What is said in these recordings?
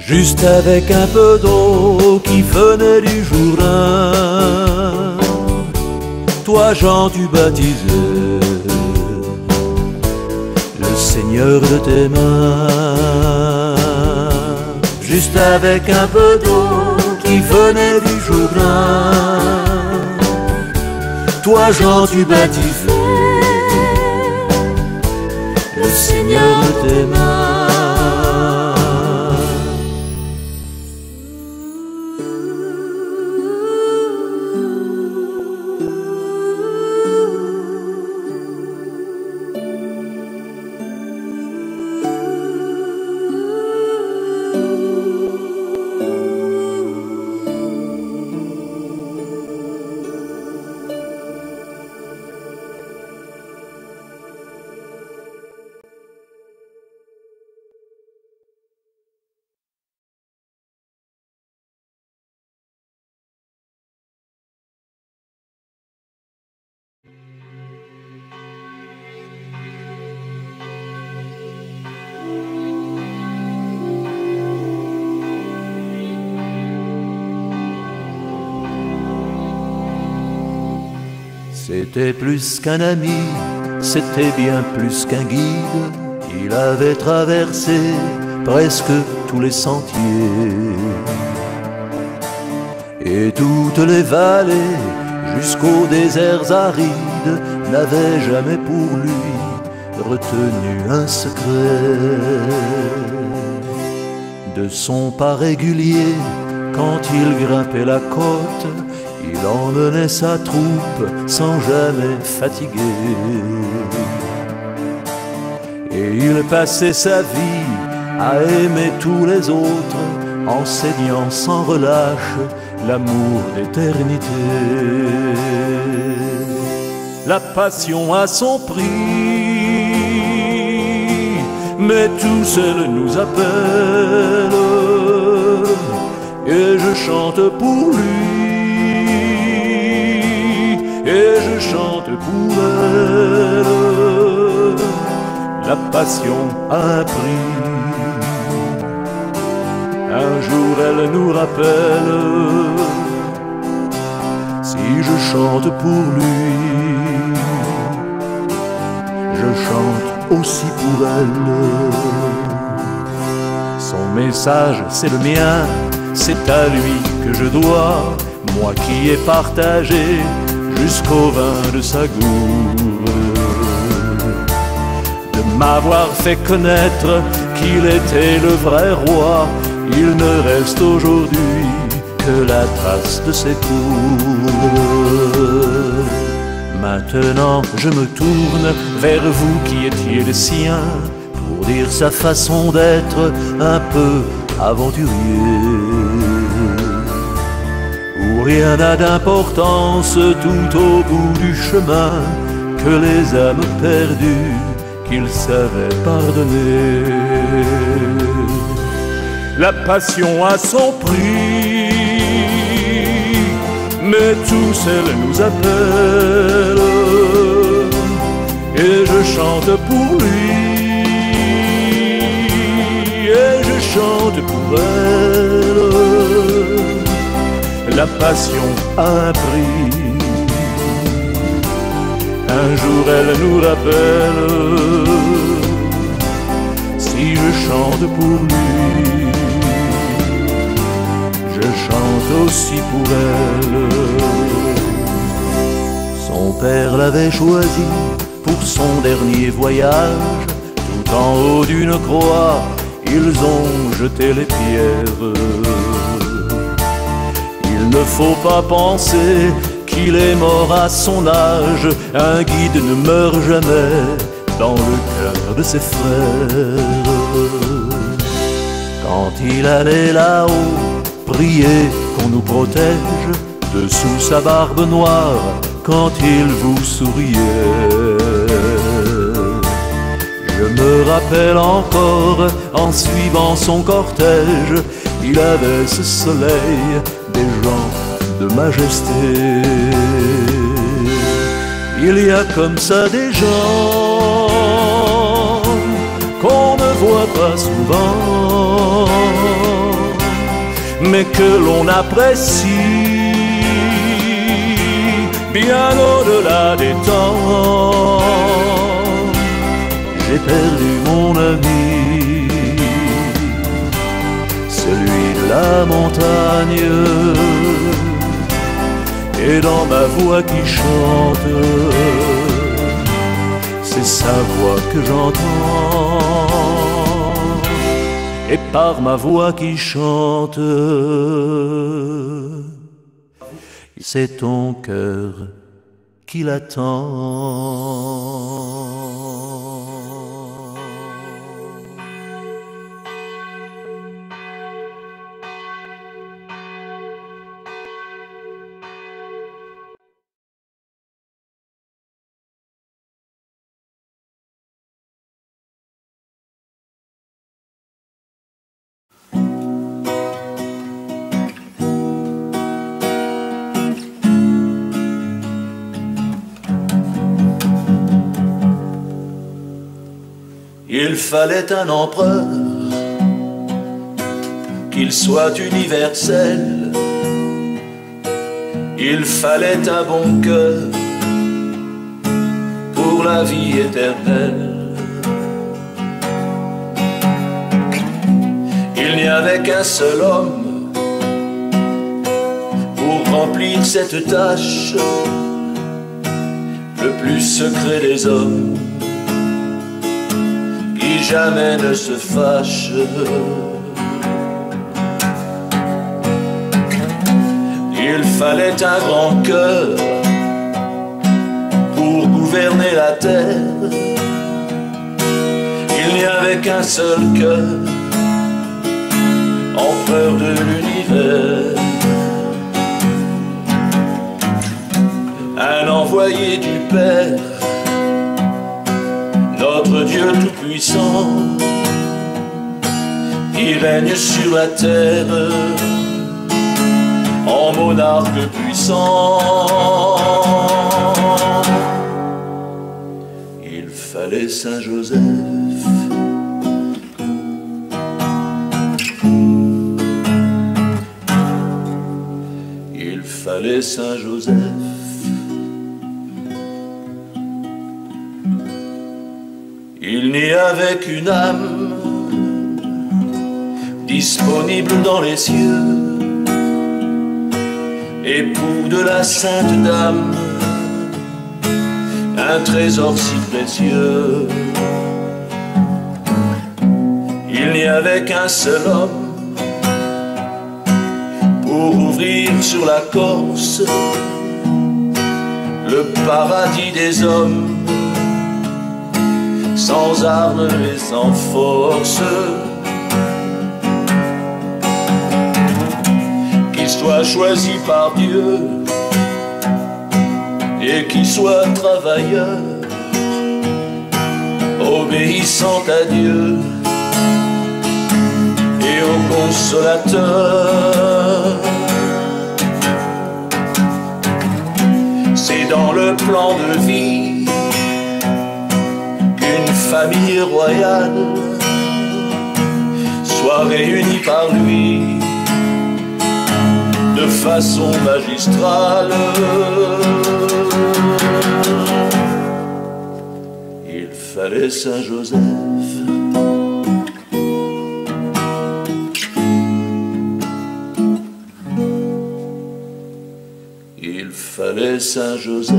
Juste avec un peu d'eau qui venait du Jourdain, toi Jean tu baptisais le Seigneur de tes mains. Juste avec un peu d'eau qui venait du Jourdain, toi Jean tu baptisais le Seigneur de tes mains. C'était plus qu'un ami, c'était bien plus qu'un guide. Il avait traversé presque tous les sentiers et toutes les vallées jusqu'aux déserts arides n'avaient jamais pour lui retenu un secret. De son pas régulier, quand il grimpait la côte, il emmenait sa troupe sans jamais fatiguer. Et il passait sa vie à aimer tous les autres, enseignant sans relâche l'amour d'éternité. La passion a son prix, mais tout seul nous appelle, et je chante pour lui. Et je chante pour elle. La passion a un prix. Un jour elle nous rappelle. Si je chante pour lui, je chante aussi pour elle. Son message c'est le mien, c'est à lui que je dois, moi qui ai partagé jusqu'au vin de sa gourde, de m'avoir fait connaître qu'il était le vrai roi. Il ne reste aujourd'hui que la trace de ses cours. Maintenant je me tourne vers vous qui étiez les siens, pour dire sa façon d'être un peu aventurier, où rien n'a d'importance tout au bout du chemin, que les âmes perdues qu'il savait pardonner. La passion a son prix, mais tous elle nous appelle, et je chante pour lui, et je chante pour elle. La passion a un prix. Un jour elle nous rappelle, si je chante pour lui, je chante aussi pour elle. Son père l'avait choisi pour son dernier voyage, tout en haut d'une croix, ils ont jeté les pierres. Il ne faut pas penser qu'il est mort à son âge, un guide ne meurt jamais dans le cœur de ses frères. Quand il allait là-haut prier qu'on nous protège, dessous sa barbe noire, quand il vous souriait, je me rappelle encore, en suivant son cortège, il avait ce soleil des gens de majesté. Il y a comme ça des gens qu'on ne voit pas souvent, mais que l'on apprécie bien au-delà des temps. J'ai perdu mon ami, celui de la montagne, et dans ma voix qui chante, c'est sa voix que j'entends, et par ma voix qui chante, c'est ton cœur qui l'attend. Il fallait un empereur, qu'il soit universel. Il fallait un bon cœur pour la vie éternelle. Il n'y avait qu'un seul homme pour remplir cette tâche, le plus secret des hommes, qui jamais ne se fâche. Il fallait un grand cœur pour gouverner la terre. Il n'y avait qu'un seul cœur, empereur de l'univers. Un envoyé du Père, notre Dieu tout-puissant, qui règne sur la terre en monarque puissant. Il fallait Saint Joseph, il fallait Saint Joseph. Il n'y avait qu'une âme disponible dans les cieux, époux de la Sainte Dame, un trésor si précieux. Il n'y avait qu'un seul homme pour ouvrir sur la Corse le paradis des hommes, sans armes et sans force. Qu'il soit choisi par Dieu et qu'il soit travailleur, obéissant à Dieu et au Consolateur. C'est dans le plan de vie qu'une famille royale soit réunie par lui de façon magistrale. Il fallait Saint Joseph, il fallait Saint Joseph.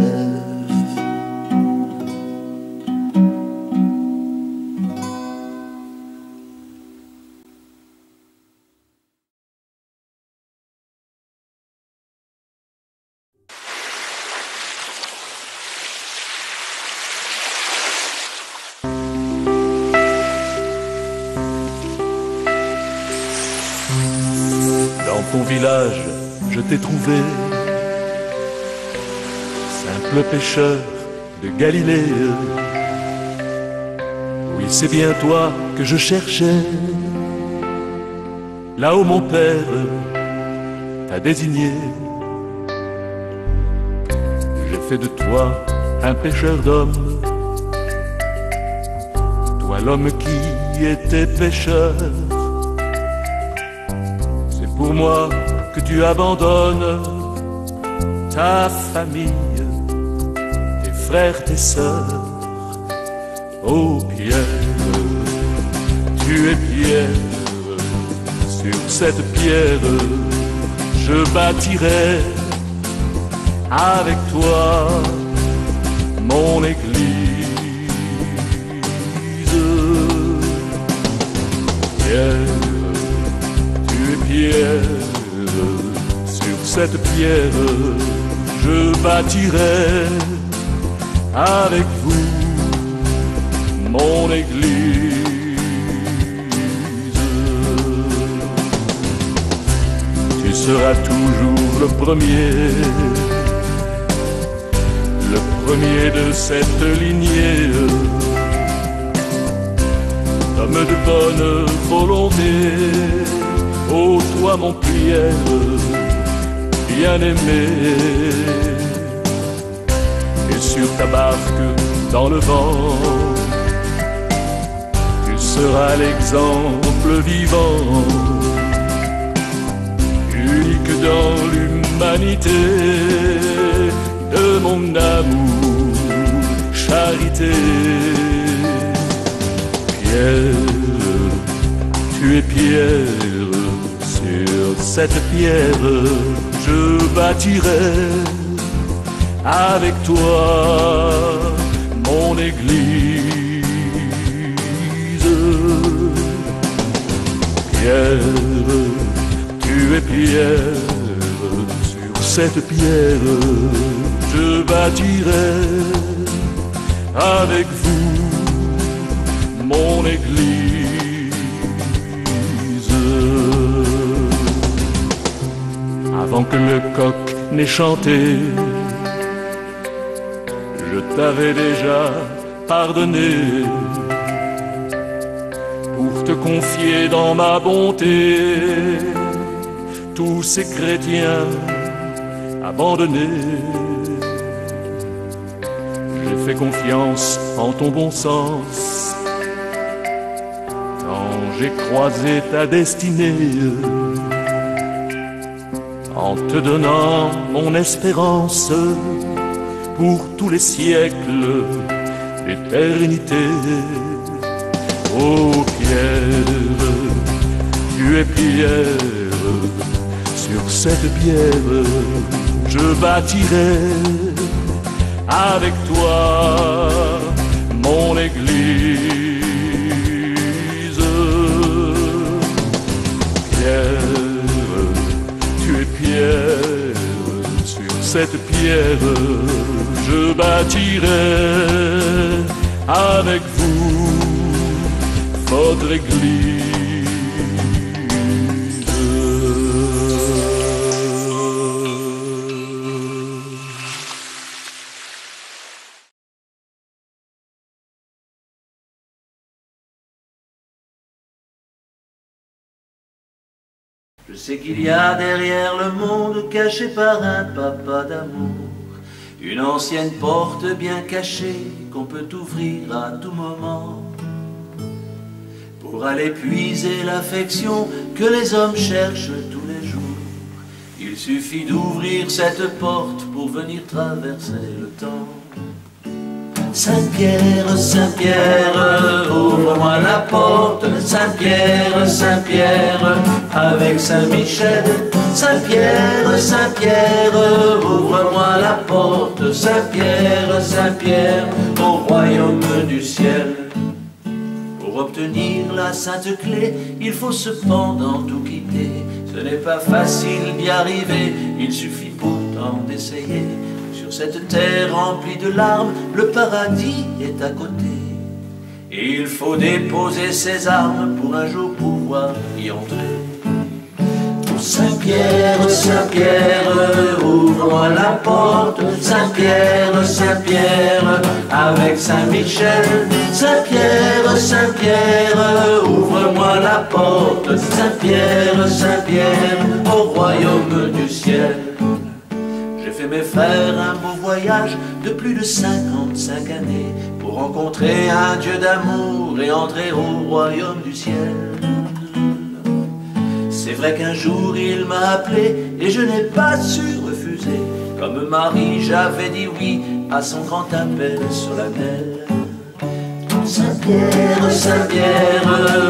Dans ton village, je t'ai trouvé, simple pêcheur de Galilée. Oui, Et c'est bien toi que je cherchais, là où mon père t'a désigné. J'ai fait de toi un pêcheur d'hommes, toi l'homme qui était pêcheur. C'est pour moi que tu abandonnes ta famille, tes frères, tes sœurs. Oh Pierre, tu es pierre, sur cette pierre je bâtirai avec toi mon église. Pierre, tu es pierre, sur cette pierre je bâtirai avec vous mon église. Tu seras toujours le premier de cette lignée, homme de bonne volonté. Ô toi mon Pierre, bien-aimé, et sur ta barque dans le vent, tu seras l'exemple vivant, unique dans l'humanité, de mon amour, charité. Pierre, tu es pierre, sur cette pierre je bâtirai avec toi mon église. Pierre, tu es pierre, sur cette pierre je bâtirai avec vous mon église. Avant que le coq n'ait chanté, je t'avais déjà pardonné pour te confier dans ma bonté tous ces chrétiens abandonnés. J'ai fait confiance en ton bon sens quand j'ai croisé ta destinée, en te donnant mon espérance pour tous les siècles d'éternité. Oh Pierre, tu es pierre, sur cette pierre je bâtirai avec toi mon église. Pierre, tu es pierre, sur cette pierre je bâtirai avec vous votre église. Je sais qu'il y a derrière le monde, caché par un papa d'amour, une ancienne porte bien cachée qu'on peut ouvrir à tout moment, pour aller puiser l'affection que les hommes cherchent tous les jours. Il suffit d'ouvrir cette porte pour venir traverser le temps. Saint-Pierre, Saint-Pierre, ouvre-moi la porte. Saint-Pierre, Saint-Pierre, avec Saint-Michel. Saint-Pierre, Saint-Pierre, ouvre-moi la porte. Saint-Pierre, Saint-Pierre, au royaume du ciel. Pour obtenir la sainte clé, il faut cependant tout quitter. Ce n'est pas facile d'y arriver, il suffit pourtant d'essayer. Sur cette terre remplie de larmes, le paradis est à côté. Et il faut déposer ses armes pour un jour pouvoir y entrer. Saint-Pierre, Saint-Pierre, ouvre-moi la porte. Saint-Pierre, Saint-Pierre, avec Saint-Michel. Saint-Pierre, Saint-Pierre, ouvre-moi la porte. Saint-Pierre, Saint-Pierre, au royaume du ciel. J'ai fait mes frères un beau voyage de plus de 55 années pour rencontrer un Dieu d'amour et entrer au royaume du ciel. C'est vrai qu'un jour il m'a appelé et je n'ai pas su refuser. Comme Marie, j'avais dit oui à son grand appel solennel. Saint-Pierre, Saint-Pierre,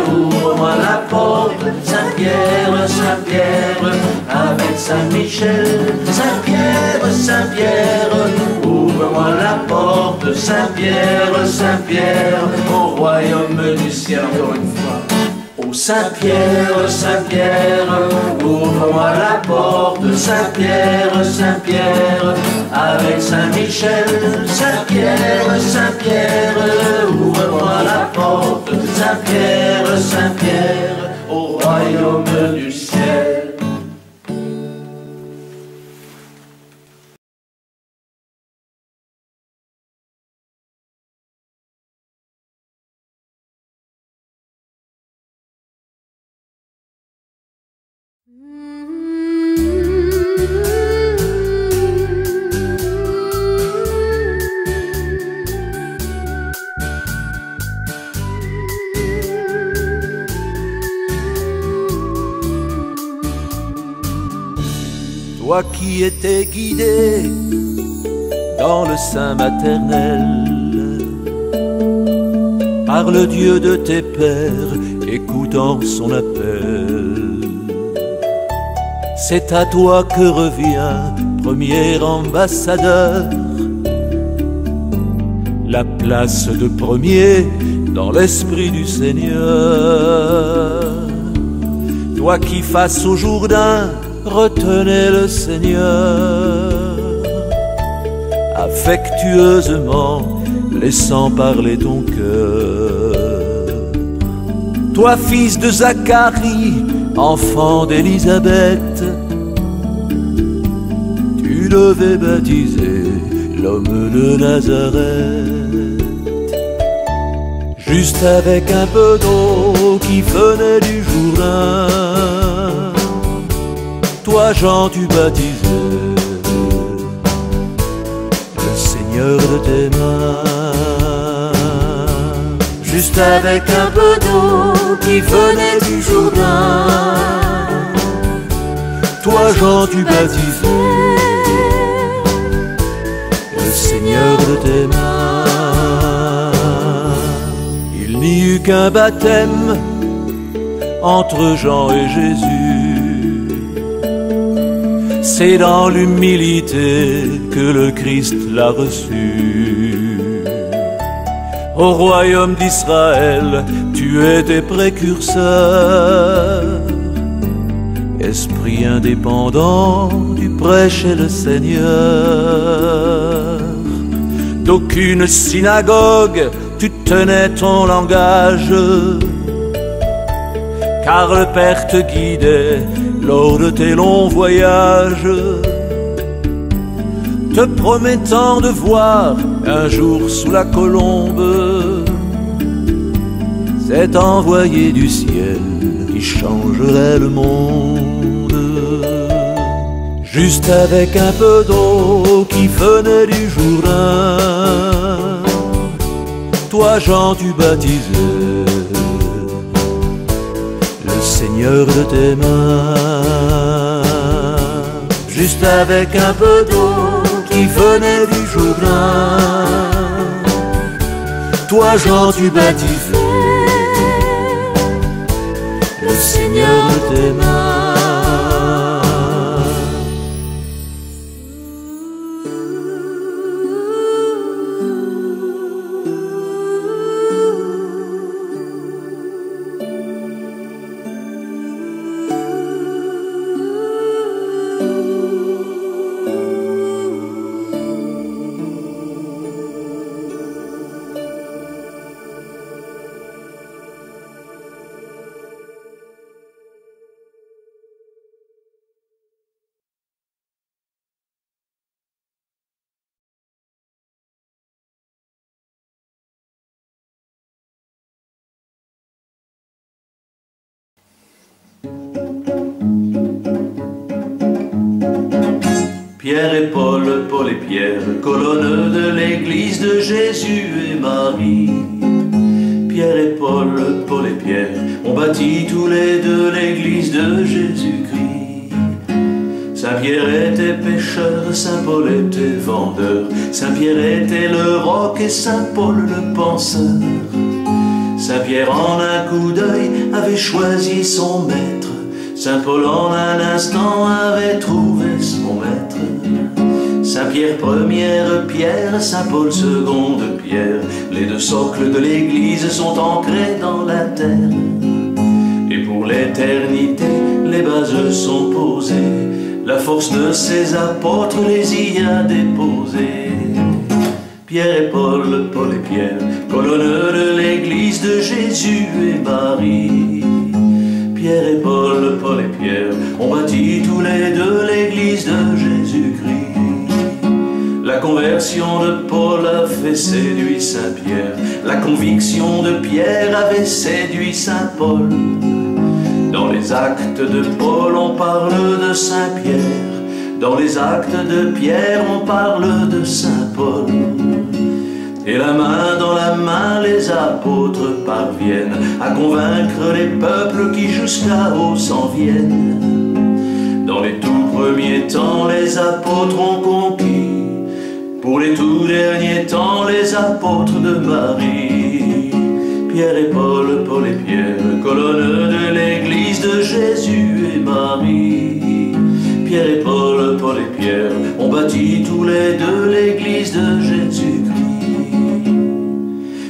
ouvre-moi la porte. Saint-Pierre, Saint-Pierre, avec Saint-Michel. Saint-Pierre, Saint-Pierre, ouvre-moi la porte. Saint-Pierre, Saint-Pierre, au royaume du ciel. Encore une fois. Oh Saint-Pierre, Saint-Pierre, ouvre-moi la porte. Saint-Pierre, Saint-Pierre, avec Saint-Michel. Saint-Pierre, Saint-Pierre, ouvre-moi la porte. Saint-Pierre, Saint-Pierre, au royaume du ciel. Toi qui étais guidé dans le sein maternel par le Dieu de tes pères, écoutant son appel, c'est à toi que revient, premier ambassadeur, la place de premier dans l'esprit du Seigneur. Toi qui face au Jourdain retenais le Seigneur, affectueusement laissant parler ton cœur. Toi fils de Zacharie, enfant d'Élisabeth, tu devais baptiser l'homme de Nazareth. Juste avec un peu d'eau qui venait du Jourdain, toi Jean tu baptisais le Seigneur de tes mains. Juste avec un peu d'eau qui venait du Jourdain, toi Jean tu baptisais le Seigneur de tes mains. Il n'y eut qu'un baptême entre Jean et Jésus. C'est dans l'humilité que le Christ l'a reçu. Au royaume d'Israël, tu étais précurseur. Esprit indépendant, tu prêchais le Seigneur. D'aucune synagogue, tu tenais ton langage, car le Père te guidait lors de tes longs voyages, te promettant de voir un jour sous la colombe cet envoyé du ciel qui changerait le monde. Juste avec un peu d'eau qui venait du Jourdain, toi Jean tu baptisais le Seigneur de tes mains. Juste avec un peu d'eau qui venait du Jourdain, toi Jean tu baptisais le Seigneur de tes mains. Pierre et Paul, Paul et Pierre, colonnes de l'église de Jésus et Marie. Pierre et Paul, Paul et Pierre, ont bâti tous les deux l'église de Jésus-Christ. Saint-Pierre était pêcheur, Saint-Paul était vendeur, Saint-Pierre était le roc et Saint-Paul le penseur. Saint-Pierre en un coup d'œil avait choisi son maître, Saint-Paul en un instant avait trouvé son maître. Saint-Pierre première pierre, Saint-Paul seconde pierre, les deux socles de l'église sont ancrés dans la terre. Et pour l'éternité, les bases sont posées, la force de ces apôtres les y a déposées. Pierre et Paul, Paul et Pierre, colonnes de l'église de Jésus et Marie. Pierre et Paul, Paul et Pierre, ont bâti tous les deux l'église de Jésus-Christ. La conversion de Paul avait séduit Saint-Pierre, la conviction de Pierre avait séduit Saint-Paul. Dans les actes de Paul, on parle de Saint-Pierre, dans les actes de Pierre, on parle de Saint-Paul. Et la main dans la main, les apôtres parviennent à convaincre les peuples qui jusqu'à-haut s'en viennent. Dans les tout premiers temps, les apôtres ont conquis, pour les tout derniers temps, les apôtres de Marie. Pierre et Paul, Paul et Pierre, colonnes de l'église de Jésus et Marie. Pierre et Paul, Paul et Pierre, ont bâti tous les deux l'église de Jésus-Christ.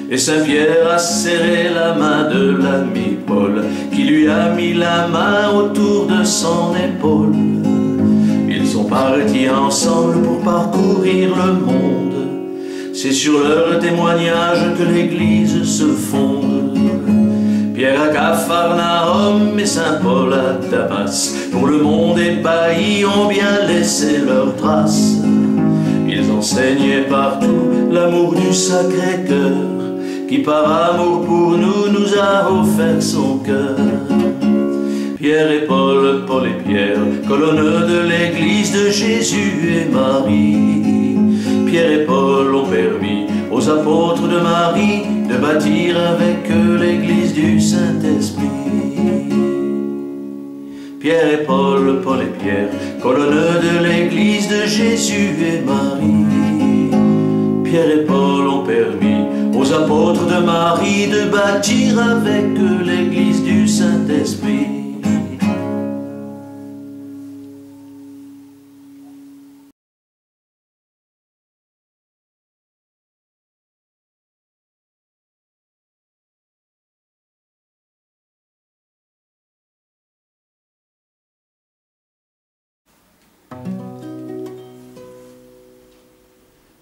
Et Saint-Pierre a serré la main de l'ami Paul, qui lui a mis la main autour de son épaule. Ils sont partis ensemble pour parcourir le monde. C'est sur leur témoignage que l'église se fonde. Pierre à Capharnaüm et Saint-Paul à Damas, pour le monde ébahi, ont bien laissé leurs traces. Ils enseignaient partout l'amour du Sacré-Cœur, qui par amour pour nous a offert son cœur. Pierre et Paul, Paul et Pierre, colonnes de l'église de Jésus et Marie. Pierre et Paul ont permis aux apôtres de Marie de bâtir avec eux l'église du Saint-Esprit. Pierre et Paul, Paul et Pierre, colonnes de l'église de Jésus et Marie. Pierre et Paul ont permis aux apôtres de Marie de bâtir avec eux l'église du Saint-Esprit.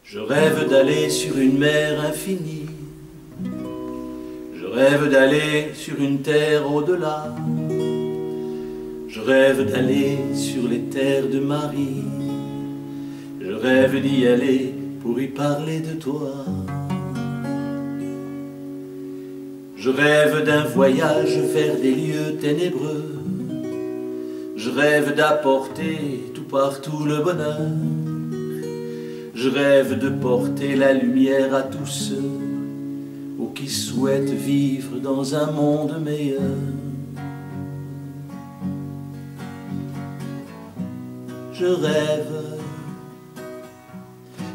Je rêve d'aller sur une mer infinie, je rêve d'aller sur une terre au-delà, je rêve d'aller sur les terres de Marie, je rêve d'y aller pour y parler de toi. Je rêve d'un voyage vers des lieux ténébreux, je rêve d'apporter tout partout le bonheur. Je rêve de porter la lumière à tous ceux qui souhaitent vivre dans un monde meilleur. Je rêve,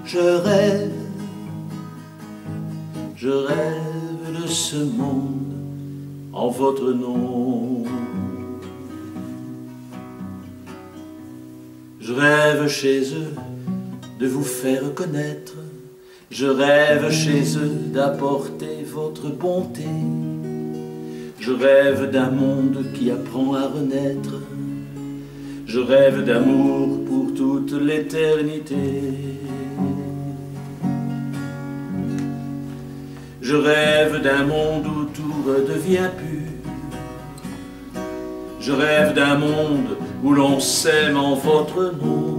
je rêve, je rêve de ce monde en votre nom. Je rêve chez eux de vous faire connaître, je rêve chez eux d'apporter votre bonté. Je rêve d'un monde qui apprend à renaître, je rêve d'amour pour toute l'éternité. Je rêve d'un monde où tout redevient pur, je rêve d'un monde où l'on s'aime en votre nom.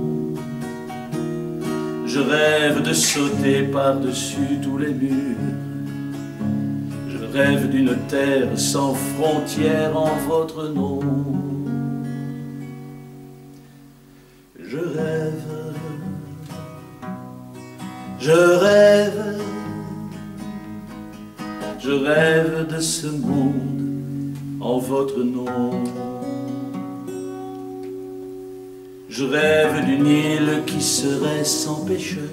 Je rêve de sauter par-dessus tous les murs, je rêve d'une terre sans frontières en votre nom. Je rêve Je rêve de ce monde en votre nom. Je rêve d'une île qui serait sans pécheur.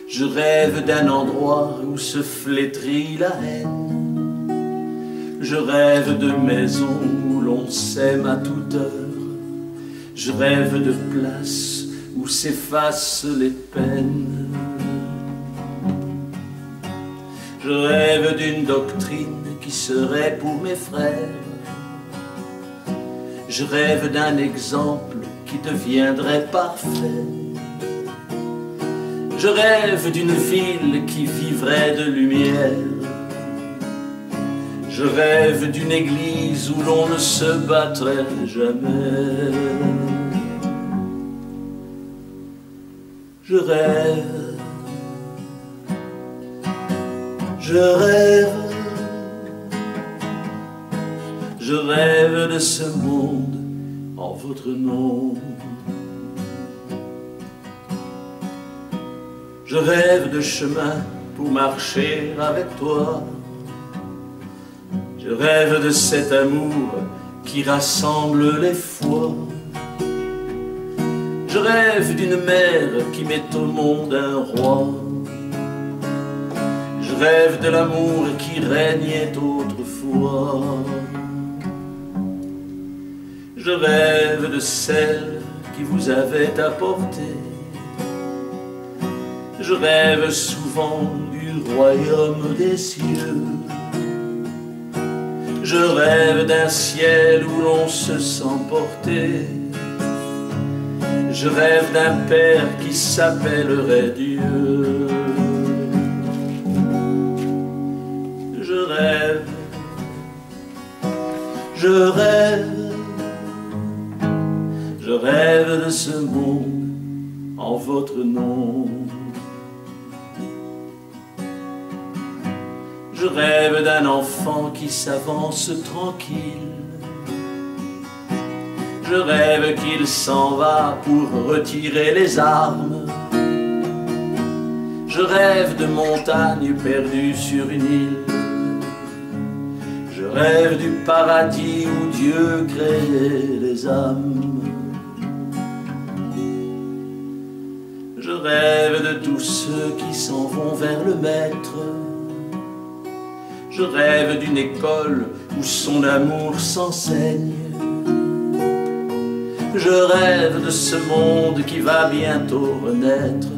Je rêve d'un endroit où se flétrit la haine. Je rêve de maisons où l'on s'aime à toute heure. Je rêve de places où s'effacent les peines. Je rêve d'une doctrine qui serait pour mes frères. Je rêve d'un exemple qui deviendrait parfait. Je rêve d'une ville qui vivrait de lumière. Je rêve d'une église où l'on ne se battrait jamais. Je rêve de ce monde en votre nom. Je rêve de chemin pour marcher avec toi. Je rêve de cet amour qui rassemble les foi. Je rêve d'une mère qui met au monde un roi. Je rêve de l'amour qui régnait autrefois. Je rêve de celle qui vous avait apporté. Je rêve souvent du royaume des cieux. Je rêve d'un ciel où l'on se sent porter. Je rêve d'un père qui s'appellerait Dieu. Je rêve de ce monde en votre nom. Je rêve d'un enfant qui s'avance tranquille. Je rêve qu'il s'en va pour retirer les armes. Je rêve de montagnes perdues sur une île. Je rêve du paradis où Dieu créait les âmes. Je rêve de tous ceux qui s'en vont vers le maître. Je rêve d'une école où son amour s'enseigne. Je rêve de ce monde qui va bientôt renaître.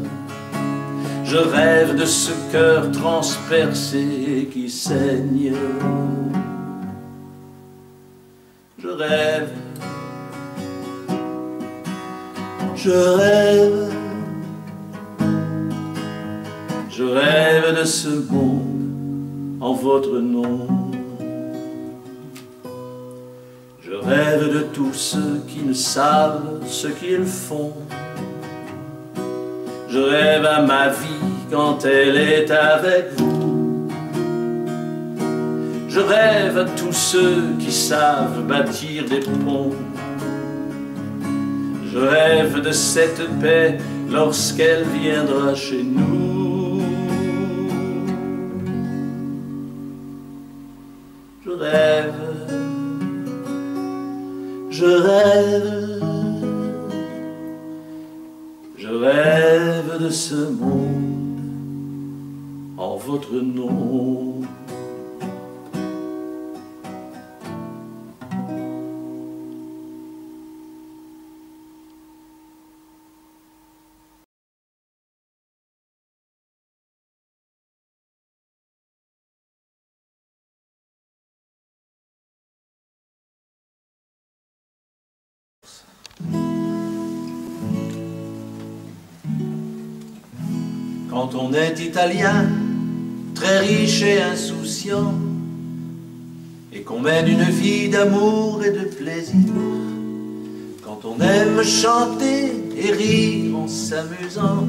Je rêve de ce cœur transpercé qui saigne. Je rêve de ce monde en votre nom. Je rêve de tous ceux qui ne savent ce qu'ils font. Je rêve à ma vie quand elle est avec vous. Je rêve à tous ceux qui savent bâtir des ponts. Je rêve de cette paix lorsqu'elle viendra chez nous. Je rêve de ce monde en votre nom. Quand on est italien, très riche et insouciant, et qu'on mène une vie d'amour et de plaisir, quand on aime chanter et rire en s'amusant,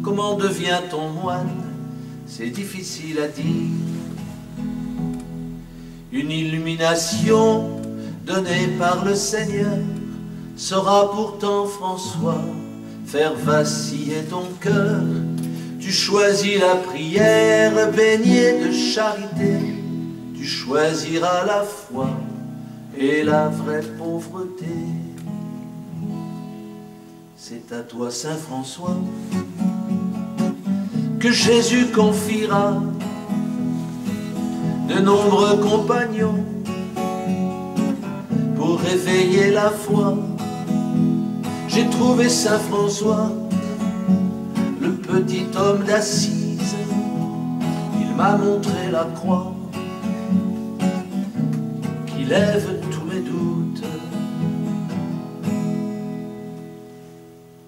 comment devient-on moine? C'est difficile à dire. Une illumination donnée par le Seigneur saura pourtant François faire vaciller ton cœur. Tu choisis la prière baignée de charité, tu choisiras la foi et la vraie pauvreté. C'est à toi, Saint François, que Jésus confiera de nombreux compagnons pour réveiller la foi. J'ai trouvé Saint François, le petit homme d'Assise. Il m'a montré la croix qui lève tous mes doutes.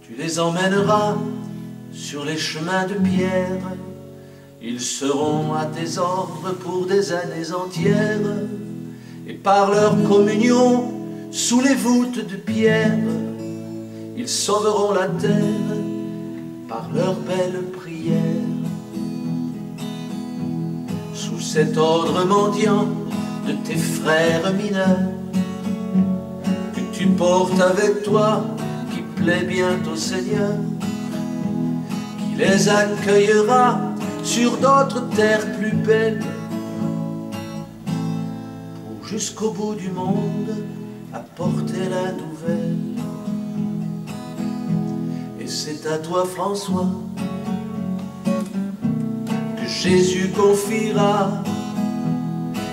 Tu les emmèneras sur les chemins de pierre, ils seront à tes ordres pour des années entières. Et par leur communion, sous les voûtes de pierre, ils sauveront la terre par leurs belles prières. Sous cet ordre mendiant de tes frères mineurs, que tu portes avec toi, qui plaît bien au Seigneur, qui les accueillera sur d'autres terres plus belles, pour jusqu'au bout du monde apporter la nouvelle. Et c'est à toi, François, que Jésus confiera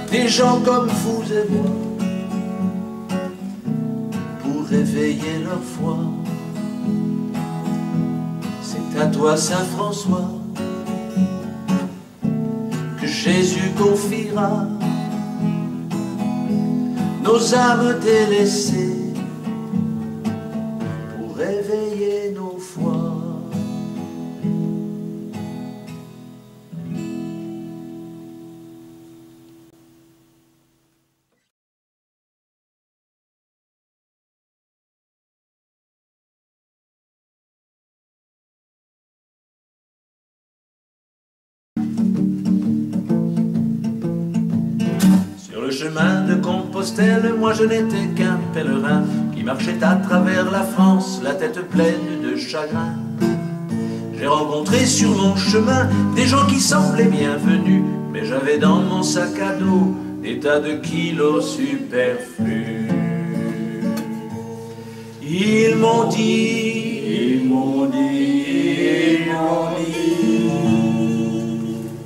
des gens comme vous et moi pour réveiller leur foi. C'est à toi, Saint François, que Jésus confiera nos âmes délaissées pour réveiller nos foi. Sur le chemin de Compostelle, moi je n'étais qu'un pèlerin qui marchait à travers la France, la tête pleine de chagrin. J'ai rencontré sur mon chemin des gens qui semblaient bienvenus, mais j'avais dans mon sac à dos des tas de kilos superflus. Ils m'ont dit,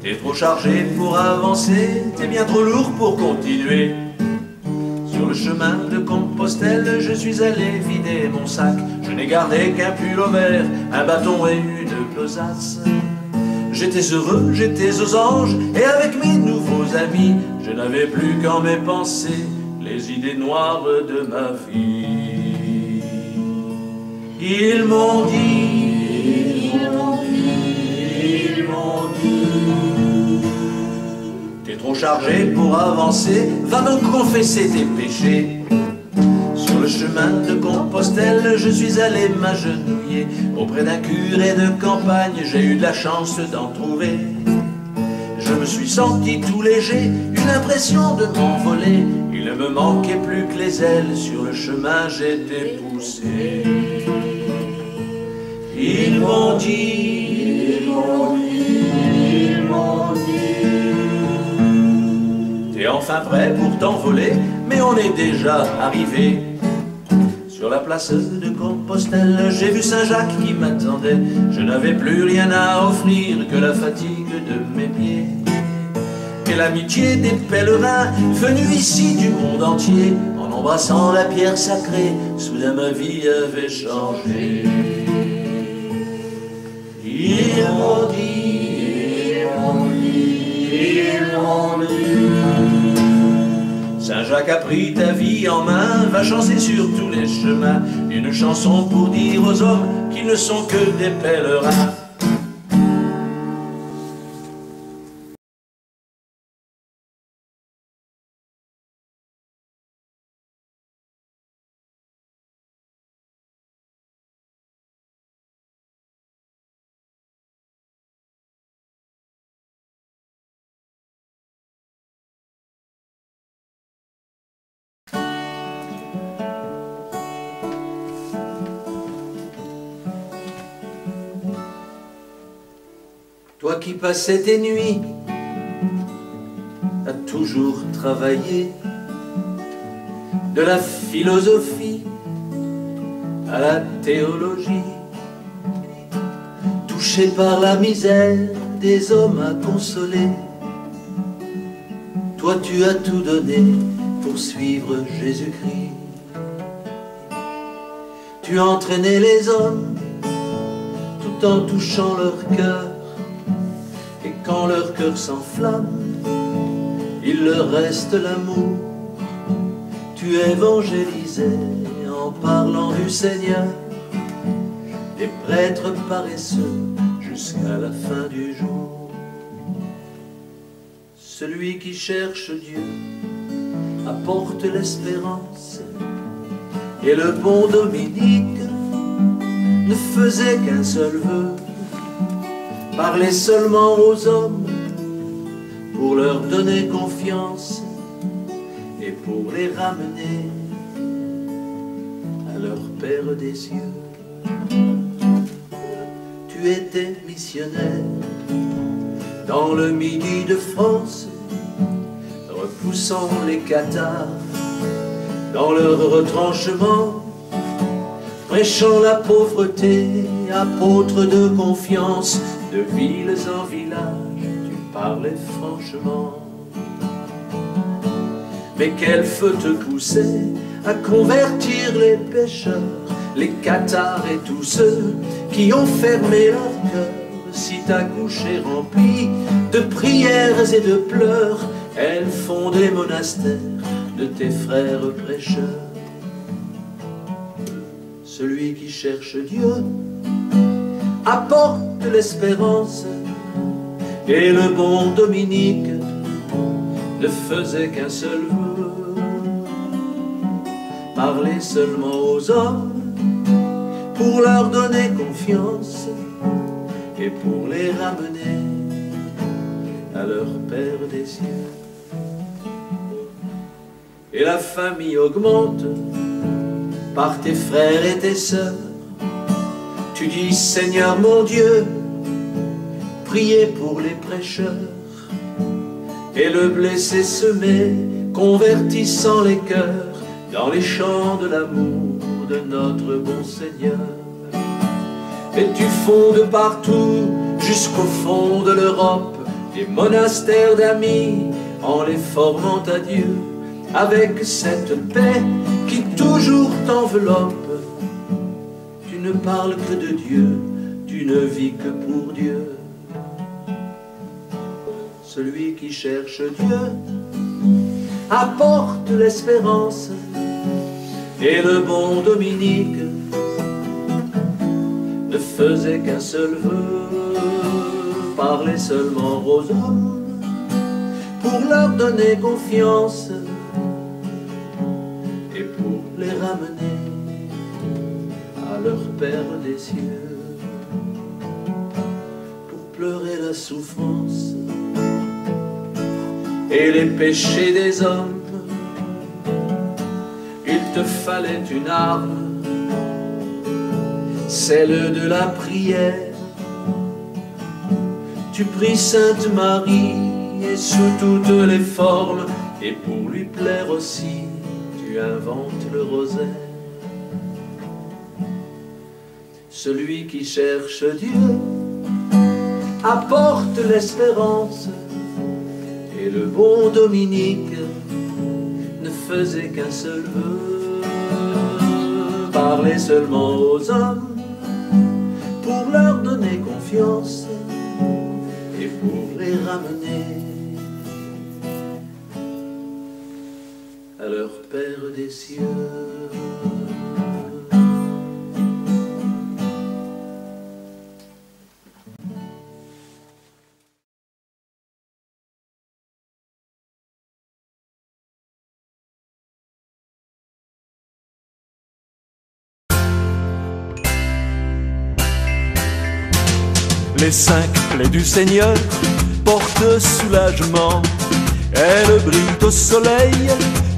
t'es trop chargé pour avancer, t'es bien trop lourd pour continuer. Sur le chemin de Compostelle, je suis allé vider mon sac. Je n'ai gardé qu'un pull au vert, un bâton et une besace. J'étais heureux, j'étais aux anges, et avec mes nouveaux amis, je n'avais plus qu'en mes pensées les idées noires de ma vie. Ils m'ont dit, t'es trop chargé pour avancer, va donc confesser tes péchés. Sur le chemin de Compostelle, je suis allé m'agenouiller auprès d'un curé de campagne, j'ai eu de la chance d'en trouver. Je me suis senti tout léger, une impression de m'envoler. Il ne me manquait plus que les ailes, sur le chemin j'étais poussé. Ils m'ont dit, t'es enfin prêt pour t'envoler, mais on est déjà arrivé. Sur la place de Compostelle, j'ai vu Saint-Jacques qui m'attendait. Je n'avais plus rien à offrir que la fatigue de mes pieds et l'amitié des pèlerins venus ici du monde entier. En embrassant la pierre sacrée, soudain ma vie avait changé. Ils m'ont dit, Saint-Jacques a pris ta vie en main, va chanter sur tous les chemins une chanson pour dire aux hommes qu'ils ne sont que des pèlerins. Toi qui passais tes nuits à toujours travailler, de la philosophie à la théologie, touché par la misère des hommes à consoler. Toi tu as tout donné pour suivre Jésus-Christ. Tu as entraîné les hommes tout en touchant leur cœur, et quand leur cœur s'enflamme, il leur reste l'amour. Tu évangélisais en parlant du Seigneur, des prêtres paresseux jusqu'à la fin du jour. Celui qui cherche Dieu apporte l'espérance, et le bon Dominique ne faisait qu'un seul vœu, parler seulement aux hommes pour leur donner confiance et pour les ramener à leur Père des cieux. Tu étais missionnaire dans le Midi de France, repoussant les cathares dans leur retranchement, prêchant la pauvreté, apôtre de confiance, de villes en village, tu parlais franchement. Mais quel feu te poussait à convertir les pécheurs, les cathares et tous ceux qui ont fermé leur cœur? Si ta couche est remplie de prières et de pleurs, elles font des monastères de tes frères prêcheurs. Celui qui cherche Dieu apporte l'espérance, et le bon Dominique ne faisait qu'un seul vœu, parler seulement aux hommes pour leur donner confiance et pour les ramener à leur Père des cieux. Et la famille augmente par tes frères et tes sœurs. Tu dis Seigneur mon Dieu, priez pour les prêcheurs, et le blessé semé, convertissant les cœurs dans les champs de l'amour de notre bon Seigneur. Et tu fondes partout, jusqu'au fond de l'Europe, des monastères d'amis, en les formant à Dieu, avec cette paix qui toujours t'enveloppe. Tu ne parles que de Dieu, tu ne vis que pour Dieu. Celui qui cherche Dieu apporte l'espérance, et le bon Dominique ne faisait qu'un seul vœu, parler seulement aux hommes pour leur donner confiance et pour les ramener à leur Père des cieux. Pour pleurer la souffrance et les péchés des hommes, il te fallait une arme, celle de la prière. Tu pries Sainte Marie et sous toutes les formes, et pour lui plaire aussi, tu inventes le rosaire. Celui qui cherche Dieu apporte l'espérance, et le bon Dominique ne faisait qu'un seul vœu, parler seulement aux hommes pour leur donner confiance et pour les ramener à leur Père des cieux. Les 5 plaies du Seigneur portent soulagement. Elles brillent au soleil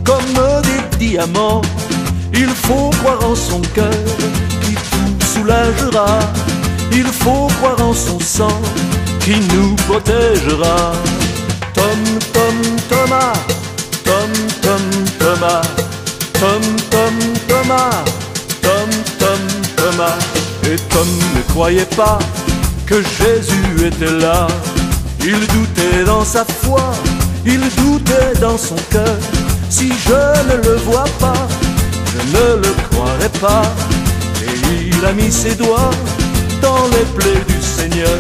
comme des diamants. Il faut croire en son cœur qui tout soulagera. Il faut croire en son sang qui nous protégera. Tom, Tom, Thomas, Tom, Tom, Thomas, Tom, Tom, Thomas, Tom, Tom, Thomas. Et Tom ne croyait pas que Jésus était là. Il doutait dans sa foi, il doutait dans son cœur. Si je ne le vois pas, je ne le croirai pas. Et il a mis ses doigts dans les plaies du Seigneur.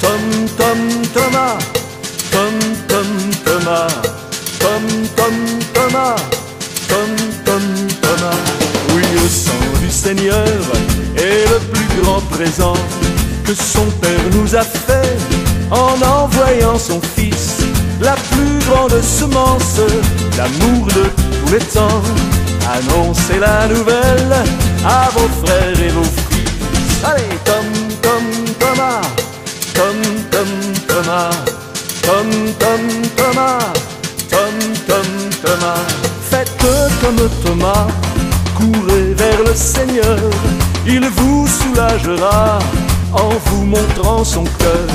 Tom, Tom, Thomas, Tom, Tom, Thomas, Tom, Tom, Thomas, Tom, Tom, Thomas. Oui, le sang du Seigneur est le plus grand présent que son Père nous a fait en envoyant son Fils, la plus grande semence, l'amour de tous les temps. Annoncez la nouvelle à vos frères et vos fils. Allez, Tom, Tom, Thomas, Tom, Tom, Thomas, Tom, Tom, Thomas, Tom, Tom, Thomas. Faites comme Thomas, courez vers le Seigneur, il vous soulagera en vous montrant son cœur.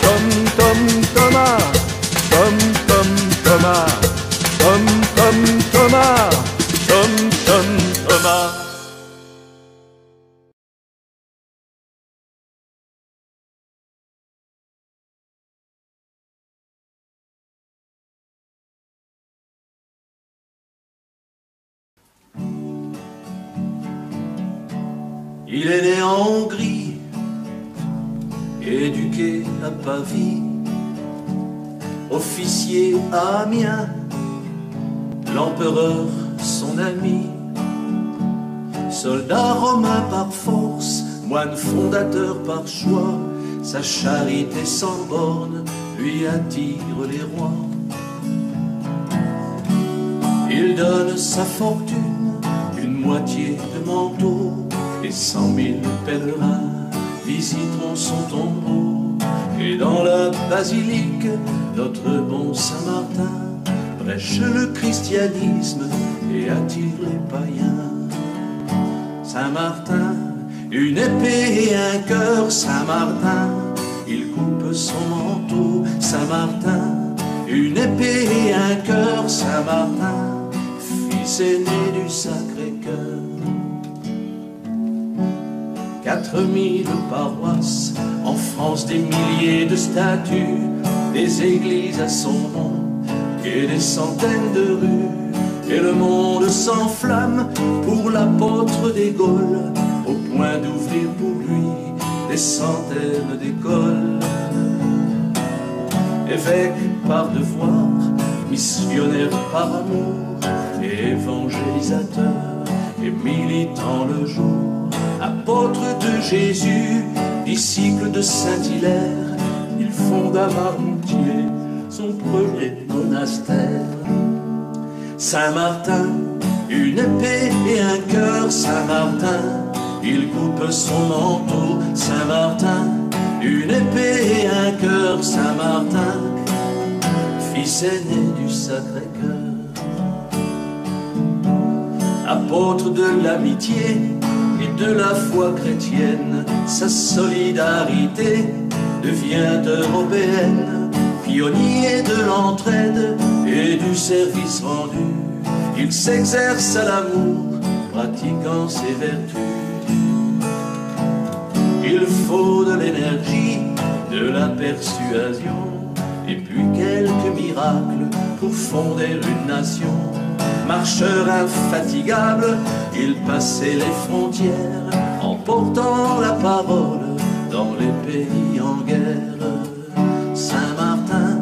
Tom, Tom, Thomas, Tom, Tom, Thomas, Tom, Tom, Thomas, Tom, Tom, Thomas. Il est né en Hongrie, éduqué à Pavie, officier à Amiens, l'empereur son ami, soldat romain par force, moine fondateur par choix, sa charité sans borne lui attire les rois. Il donne sa fortune, une moitié de manteau, et 100 000 pèlerins visiteront son tombeau. Et dans la basilique, notre bon Saint-Martin prêche le christianisme et attire les païens. Saint-Martin, une épée et un cœur, Saint-Martin, il coupe son manteau. Saint-Martin, une épée et un cœur, Saint-Martin, fils aîné du Sacré-Cœur. 4000 paroisses, en France des milliers de statues, des églises à son nom et des centaines de rues. Et le monde s'enflamme pour l'apôtre des Gaules, au point d'ouvrir pour lui des centaines d'écoles. Évêque par devoir, missionnaire par amour, et évangélisateur et militant le jour. Apôtre de Jésus, disciple de Saint-Hilaire, il fonda Marmoutier, son premier monastère. Saint-Martin, une épée et un cœur, Saint-Martin, il coupe son manteau. Saint-Martin, une épée et un cœur, Saint-Martin, fils aîné du Sacré-Cœur. Apôtre de l'amitié et de la foi chrétienne, sa solidarité devient européenne. Pionnier de l'entraide et du service rendu, il s'exerce à l'amour, pratiquant ses vertus. Il faut de l'énergie, de la persuasion, et puis quelques miracles pour fonder une nation. Marcheur infatigable, il passait les frontières en portant la parole dans les pays en guerre. Saint-Martin,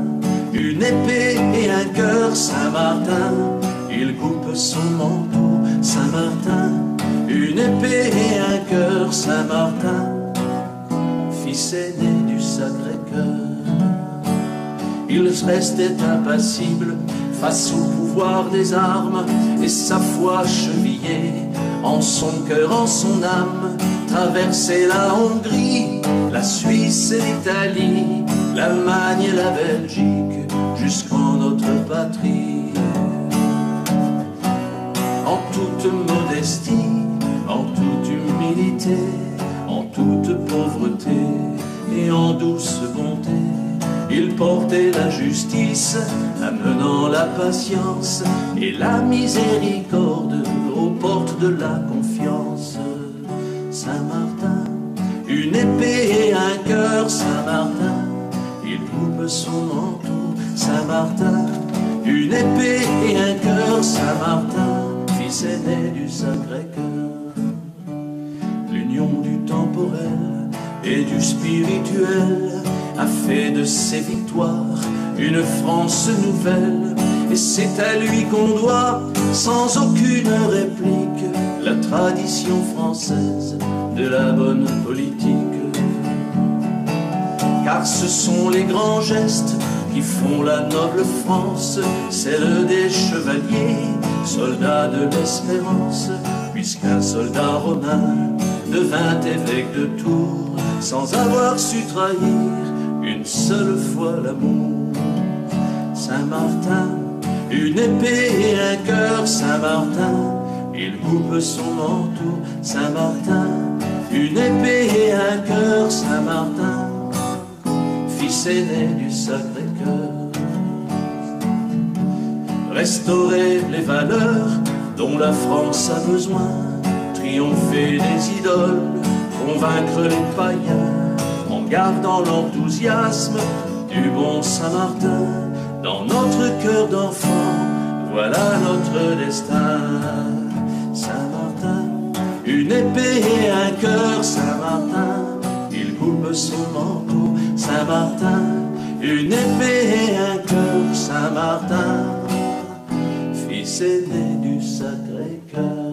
une épée et un cœur, Saint-Martin, il coupe son manteau. Saint-Martin, une épée et un cœur, Saint-Martin, fils aîné du Sacré-Cœur. Il restait impassible face au pouvoir des armes, et sa foi chevillée en son cœur, en son âme, traversait la Hongrie, la Suisse et l'Italie, l'Allemagne et la Belgique, jusqu'en notre patrie. En toute modestie, en toute humilité, en toute pauvreté, et en douce bonté, il portait la justice, amenant la patience et la miséricorde aux portes de la confiance. Saint-Martin, une épée et un cœur, Saint-Martin, il coupe son manteau. Saint-Martin, une épée et un cœur, Saint-Martin, fils aîné du Sacré-Cœur. L'union du temporel et du spirituel a fait de ses victoires une France nouvelle. Et c'est à lui qu'on doit, sans aucune réplique, la tradition française de la bonne politique. Car ce sont les grands gestes qui font la noble France, celle des chevaliers, soldats de l'espérance, puisqu'un soldat romain devint évêque de Tours, sans avoir su trahir une seule fois l'amour. Saint-Martin, une épée et un cœur, Saint-Martin, il coupe son manteau. Saint-Martin, une épée et un cœur, Saint-Martin, fils aîné du Sacré-Cœur. Restaurer les valeurs dont la France a besoin, triompher des idoles, convaincre les païens, en gardant l'enthousiasme du bon Saint-Martin dans notre cœur d'enfant, voilà notre destin. Saint-Martin, une épée et un cœur, Saint-Martin, il coupe son manteau. Saint-Martin, une épée et un cœur, Saint-Martin, fils aîné du Sacré-Cœur.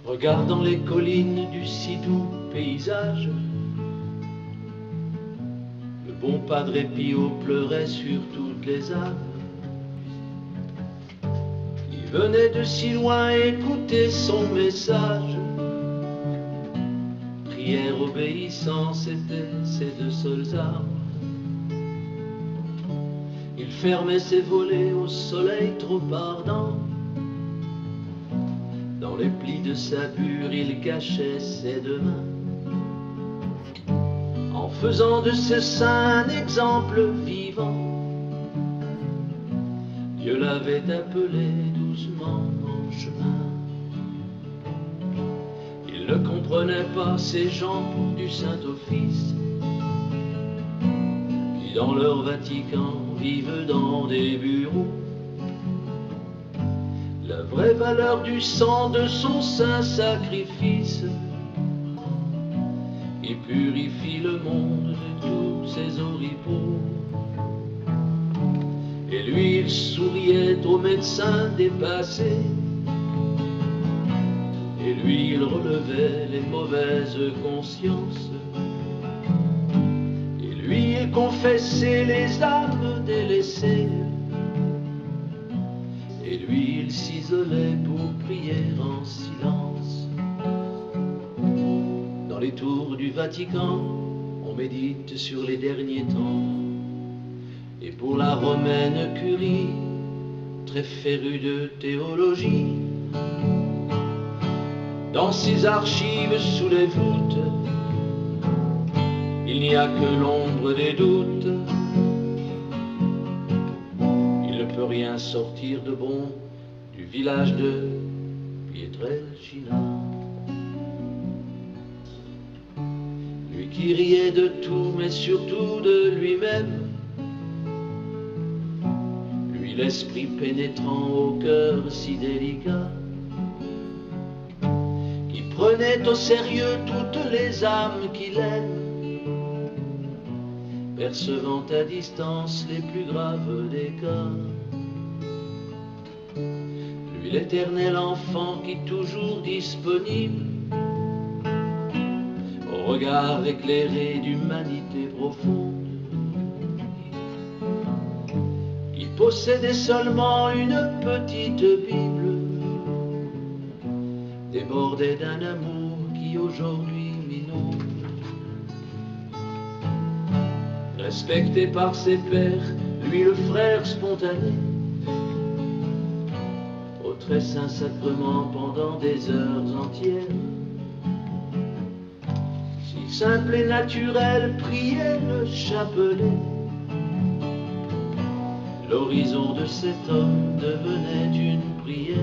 Regardant les collines du si doux paysage, le bon Padre Pio pleurait sur toutes les âmes. Il venait de si loin écouter son message. Prière, obéissance étaient ses deux seules armes. Il fermait ses volets au soleil trop ardent. Dans les plis de sa bure, il cachait ses deux mains, en faisant de ses seins un exemple vivant. Dieu l'avait appelé doucement en chemin. Il ne comprenait pas ces gens du Saint-Office, qui dans leur Vatican vivent dans des bureaux. La vraie valeur du sang de son saint sacrifice, il purifie le monde de tous ses oripeaux. Et lui, il souriait aux médecins dépassés, et lui, il relevait les mauvaises consciences. Et lui, il confessait les âmes délaissées. Et lui, il s'isolait pour prier en silence. Dans les tours du Vatican, on médite sur les derniers temps. Et pour la romaine curie, très férue de théologie, dans ses archives sous les voûtes, il n'y a que l'ombre des doutes. Rien sortir de bon du village de Pietrelcina. Lui qui riait de tout, mais surtout de lui-même, lui l'esprit pénétrant au cœur si délicat, qui prenait au sérieux toutes les âmes qu'il aime, percevant à distance les plus graves des cas. l'éternel enfant qui toujours disponible au regard éclairé d'humanité profonde. Il possédait seulement une petite Bible, débordé d'un amour qui aujourd'hui m'inonde. Respecté par ses pairs, lui le frère spontané, au très saint sacrement pendant des heures entières, si simple et naturel priait le chapelet. L'horizon de cet homme devenait une prière,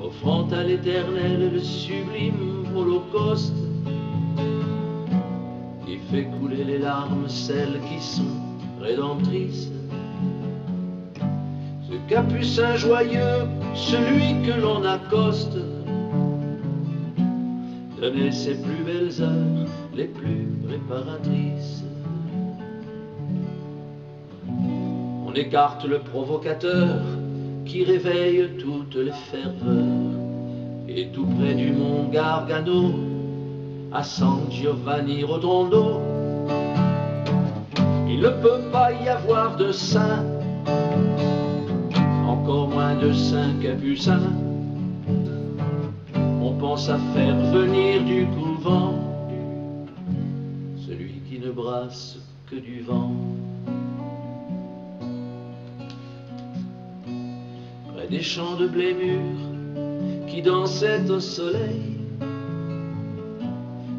offrant à l'Éternel le sublime holocauste qui fait couler les larmes, celles qui sont rédemptrices. Ce capucin joyeux, celui que l'on accoste, donnait ses plus belles heures, les plus réparatrices. On écarte le provocateur qui réveille toutes les ferveurs, et tout près du mont Gargano, à San Giovanni Rotondo, il ne peut pas y avoir de saint, encore moins de saint capucin. On pense à faire venir du couvent celui qui ne brasse que du vent. Près des champs de blé mûr qui dansaient au soleil,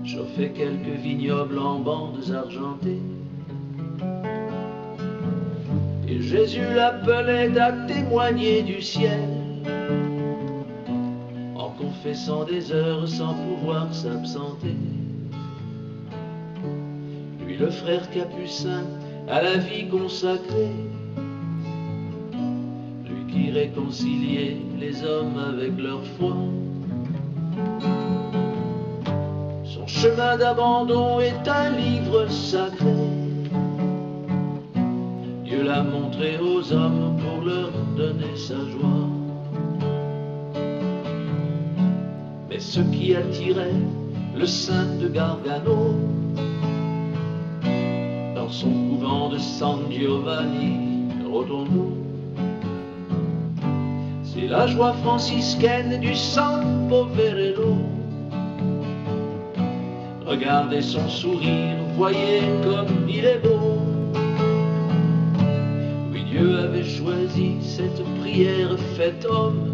chauffaient quelques vignobles en bandes argentées. Et Jésus l'appelait à témoigner du ciel, en confessant des heures sans pouvoir s'absenter. Lui le frère capucin à la vie consacrée, lui qui réconciliait les hommes avec leur foi. Son chemin d'abandon est un livre sacré, Dieu l'a montré aux hommes pour leur donner sa joie. Mais ce qui attirait le saint de Gargano dans son couvent de San Giovanni Rotondo, c'est la joie franciscaine du San Poverello. Regardez son sourire, voyez comme il est beau. Oui, Dieu avait choisi cette prière faite homme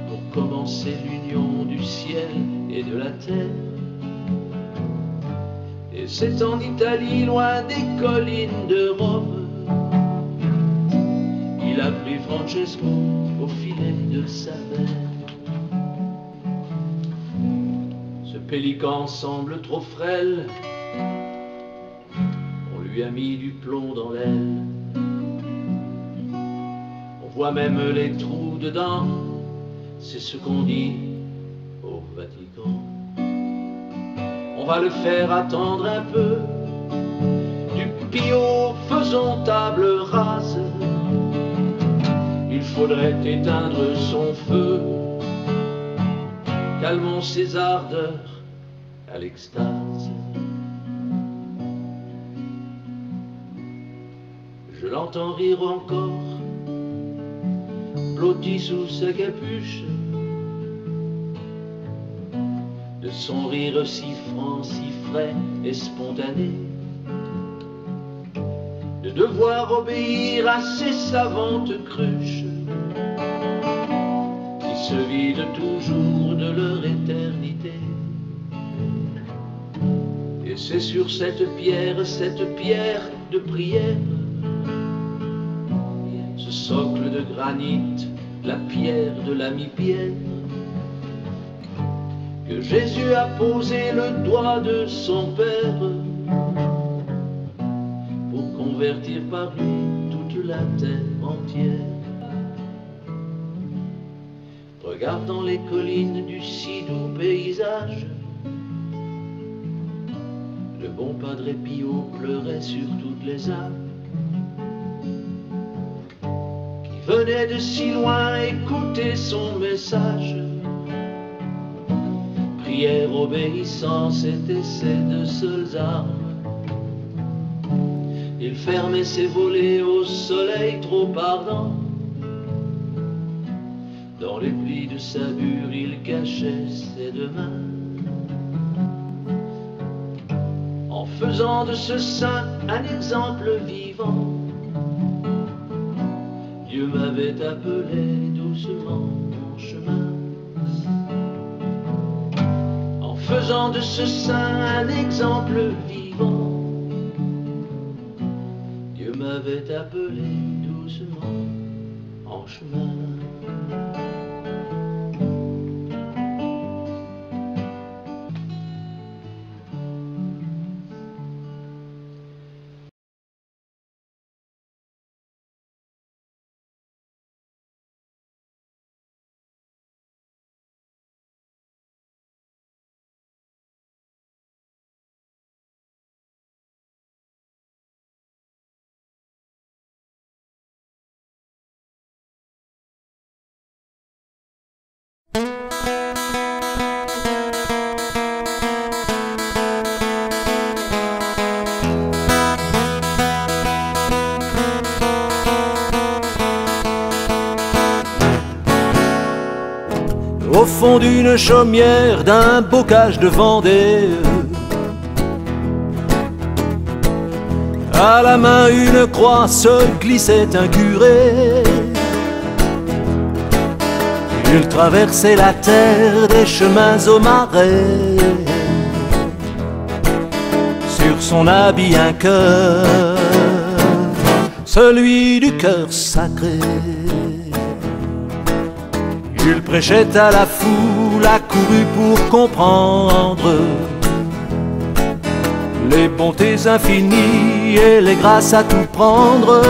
pour commencer l'union du ciel et de la terre. Et c'est en Italie, loin des collines de Rome, il a pris Francesco au filet de sa mère. Ce pélican semble trop frêle, on lui a mis du plomb dans l'aile. On voit même les trous dedans, c'est ce qu'on dit au Vatican. On va le faire attendre un peu, du Pio faisons table rase. Il faudrait éteindre son feu, calmons ses ardeurs à l'extase. Je l'entends rire encore, blotti sous sa capuche, de son rire si franc, si frais et spontané, de devoir obéir à ces savantes cruches qui se vident toujours de leur éternité. Et c'est sur cette pierre de prière, ce socle de granit, la pierre de l'ami-pierre, que Jésus a posé le doigt de son Père pour convertir par lui toute la terre entière. Regardant les collines du si doux paysage, le bon Padre Pio pleurait sur toutes les âmes. venait de si loin écouter son message. Prière, obéissance étaient ses deux seules armes. Il fermait ses volets au soleil trop ardent. Dans les plis de sa bure, il cachait ses deux mains. En faisant de ce saint un exemple vivant, Dieu m'avait appelé doucement en chemin. En faisant de ce saint un exemple vivant, Dieu m'avait appelé doucement en chemin. Au fond d'une chaumière, d'un bocage de Vendée, à la main une croix, se glissait un curé. Il traversait la terre des chemins au marais. Sur son habit un cœur, celui du cœur sacré. Il prêchait à la foule, accourue pour comprendre les bontés infinies et les grâces à tout prendre.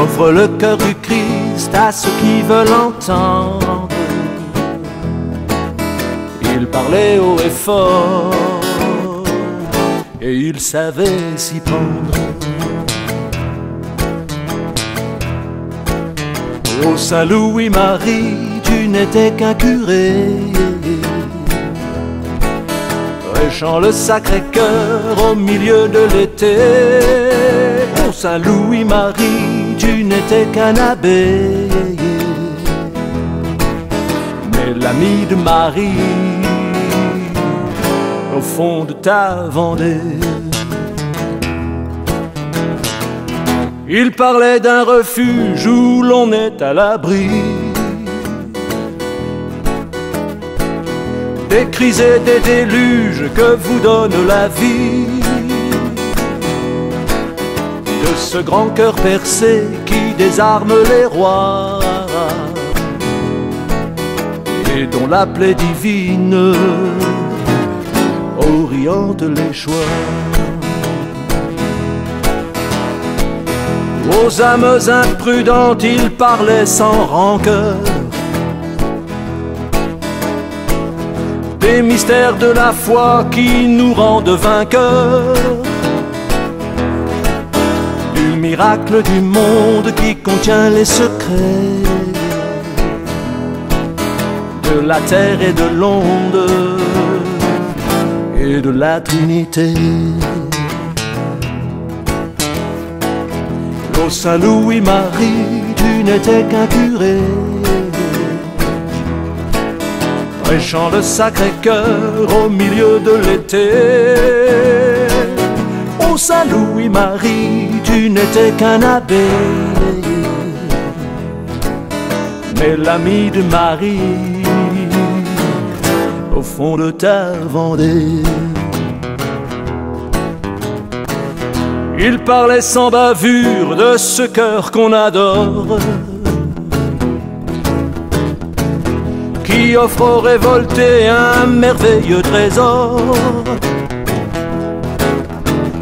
Offre le cœur du Christ à ceux qui veulent entendre. Il parlait haut et fort, et il savait s'y prendre. Ô Saint-Louis-Marie, tu n'étais qu'un curé, prêchant le Sacré-Cœur au milieu de l'été. Ô Saint-Louis-Marie, tu n'étais qu'un abbé, mais l'ami de Marie, au fond de ta Vendée. Il parlait d'un refuge où l'on est à l'abri des crises et des déluges que vous donne la vie, de ce grand cœur percé qui désarme les rois et dont la plaie divine oriente les choix. Aux âmes imprudentes, il parlait sans rancœur des mystères de la foi qui nous rendent vainqueurs, du miracle du monde qui contient les secrets de la terre et de l'onde et de la Trinité. Ô Saint-Louis-Marie, tu n'étais qu'un curé, prêchant le Sacré-Cœur au milieu de l'été. Ô Saint-Louis-Marie, tu n'étais qu'un abbé, mais l'ami de Marie, au fond de ta Vendée. Il parlait sans bavure de ce cœur qu'on adore, qui offre aux révoltés un merveilleux trésor.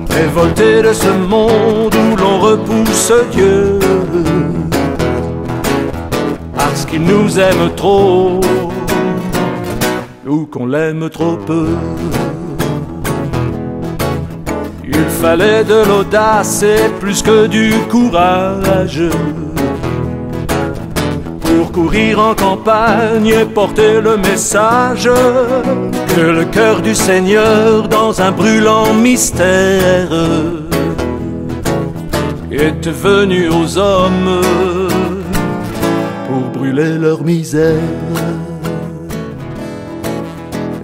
Révoltés de ce monde où l'on repousse Dieu, parce qu'il nous aime trop, ou qu'on l'aime trop peu. Il fallait de l'audace et plus que du courage pour courir en campagne et porter le message que le cœur du Seigneur dans un brûlant mystère est venu aux hommes pour brûler leur misère.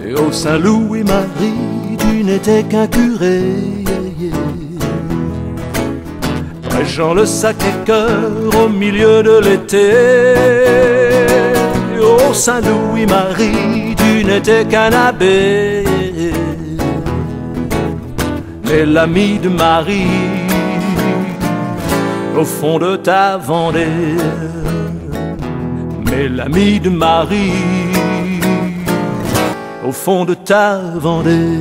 Et ô Saint-Loup et Marie, tu n'étais qu'un curé, prêchant le Sacré-Cœur au milieu de l'été. Ô Saint-Loup et Marie, tu n'étais qu'un abbé, mais l'ami de Marie au fond de ta Vendée. Mais l'ami de Marie au fond de ta Vendée.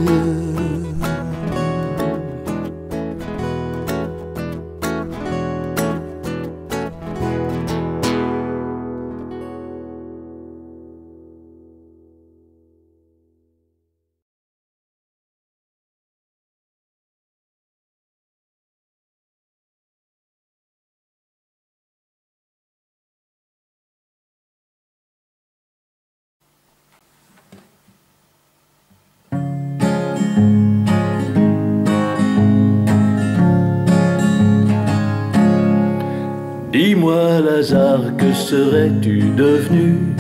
Dis-moi, Lazare, que serais-tu devenu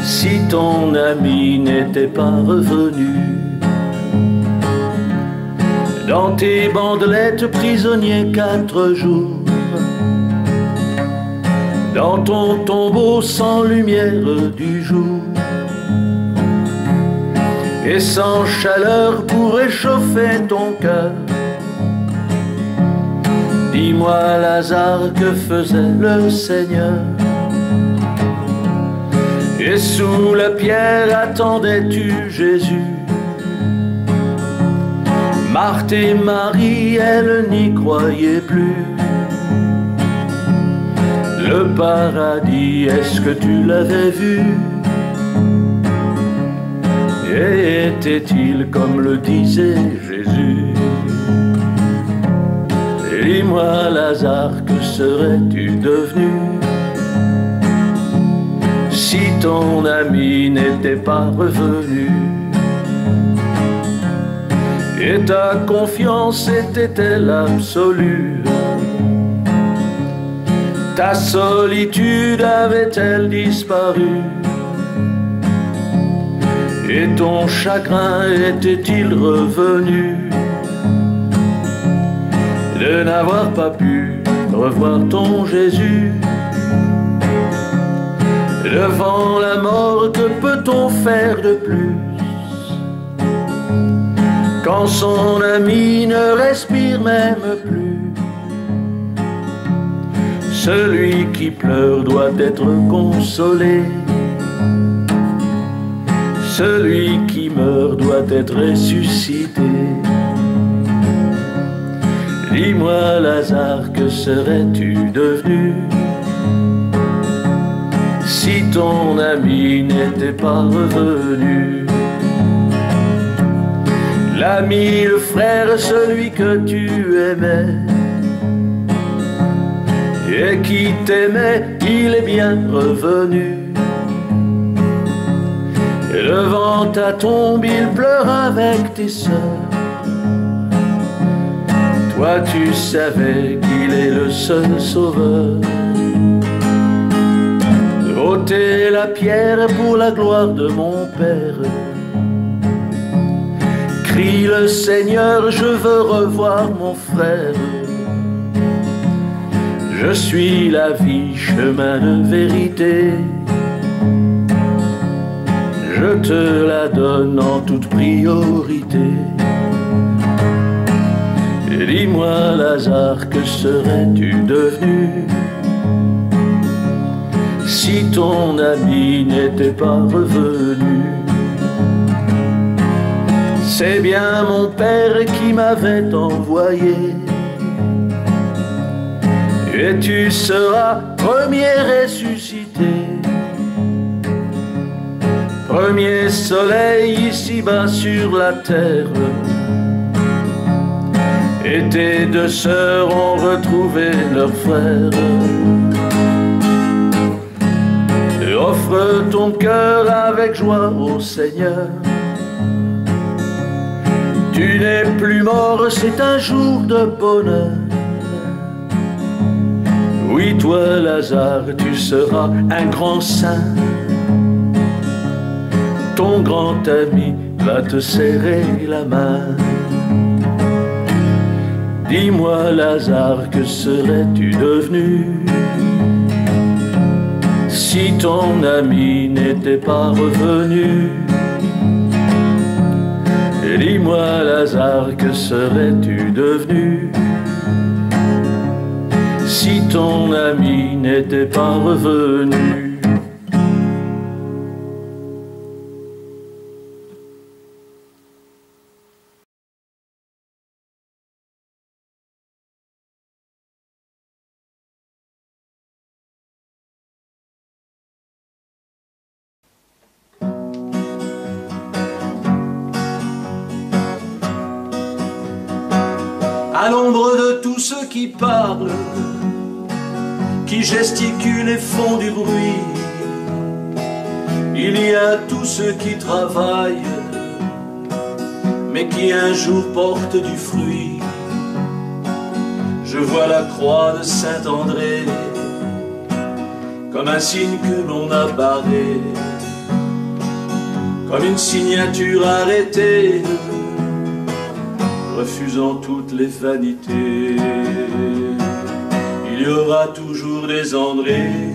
si ton ami n'était pas revenu? Dans tes bandelettes, prisonnier 4 jours, dans ton tombeau sans lumière du jour, et sans chaleur pour réchauffer ton cœur. Dis-moi, Lazare, que faisait le Seigneur? Et sous la pierre attendais-tu Jésus? Marthe et Marie, elles n'y croyaient plus. Le paradis, est-ce que tu l'avais vu? Et était-il comme le disait Jésus? Dis-moi, Lazare, que serais-tu devenu si ton ami n'était pas revenu? Et ta confiance était-elle absolue? Ta solitude avait-elle disparu? Et ton chagrin était-il revenu de n'avoir pas pu revoir ton Jésus? Devant la mort, que peut-on faire de plus quand son ami ne respire même plus? Celui qui pleure doit être consolé, celui qui meurt doit être ressuscité. Dis-moi, Lazare, que serais-tu devenu si ton ami n'était pas revenu? L'ami, le frère, celui que tu aimais et qui t'aimait, il est bien revenu. Et devant ta tombe, il pleure avec tes sœurs. Toi, tu savais qu'il est le seul sauveur. Ôtez la pierre pour la gloire de mon Père. Crie le Seigneur, je veux revoir mon frère. Je suis la vie, chemin de vérité. Je te la donne en toute priorité. Dis-moi, Lazare, que serais-tu devenu si ton ami n'était pas revenu? C'est bien mon Père qui m'avait envoyé, et tu seras premier ressuscité, premier soleil ici-bas sur la terre. et tes deux sœurs ont retrouvé leur frère. Et offre ton cœur avec joie au Seigneur. Tu n'es plus mort, c'est un jour de bonheur. Oui, toi, Lazare, tu seras un grand saint. Ton grand ami va te serrer la main. Dis-moi, Lazare, que serais-tu devenu si ton ami n'était pas revenu? Dis-moi, Lazare, que serais-tu devenu si ton ami n'était pas revenu? À l'ombre de tous ceux qui parlent, qui gesticulent et font du bruit, il y a tous ceux qui travaillent, mais qui un jour portent du fruit. Je vois la croix de Saint-André comme un signe que l'on a barré, comme une signature arrêtée, refusant toutes les vanités. Il y aura toujours des Andrés,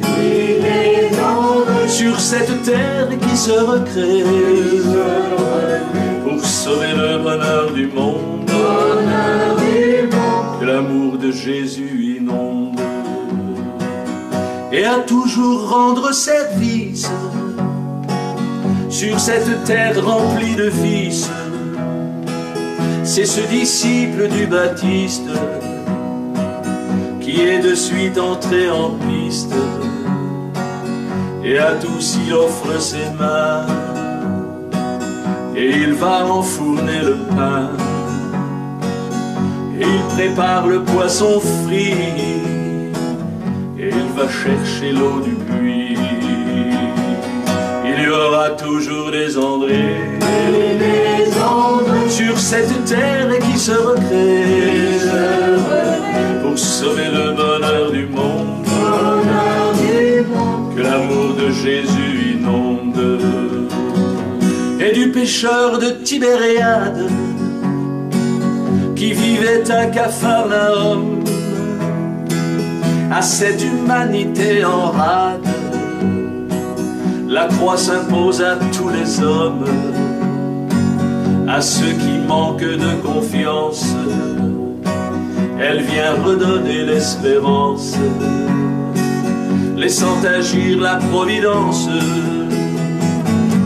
sur cette terre qui se recrée, pour sauver le bonheur du monde, que l'amour de Jésus inonde, et à toujours rendre service sur cette terre remplie de vices. C'est ce disciple du Baptiste qui est de suite entré en piste, et à tous il offre ses mains, et il va enfourner le pain, et il prépare le poisson frit, et il va chercher l'eau du puits. Il y aura toujours des Andrés sur cette terre qui se recrée, pour sauver le bonheur du monde, que l'amour de Jésus inonde. Et du pécheur de Tibériade qui vivait à Capharnaüm, à cette humanité en rade, la croix s'impose à tous les hommes, à ceux qui manquent de confiance. Elle vient redonner l'espérance, laissant agir la providence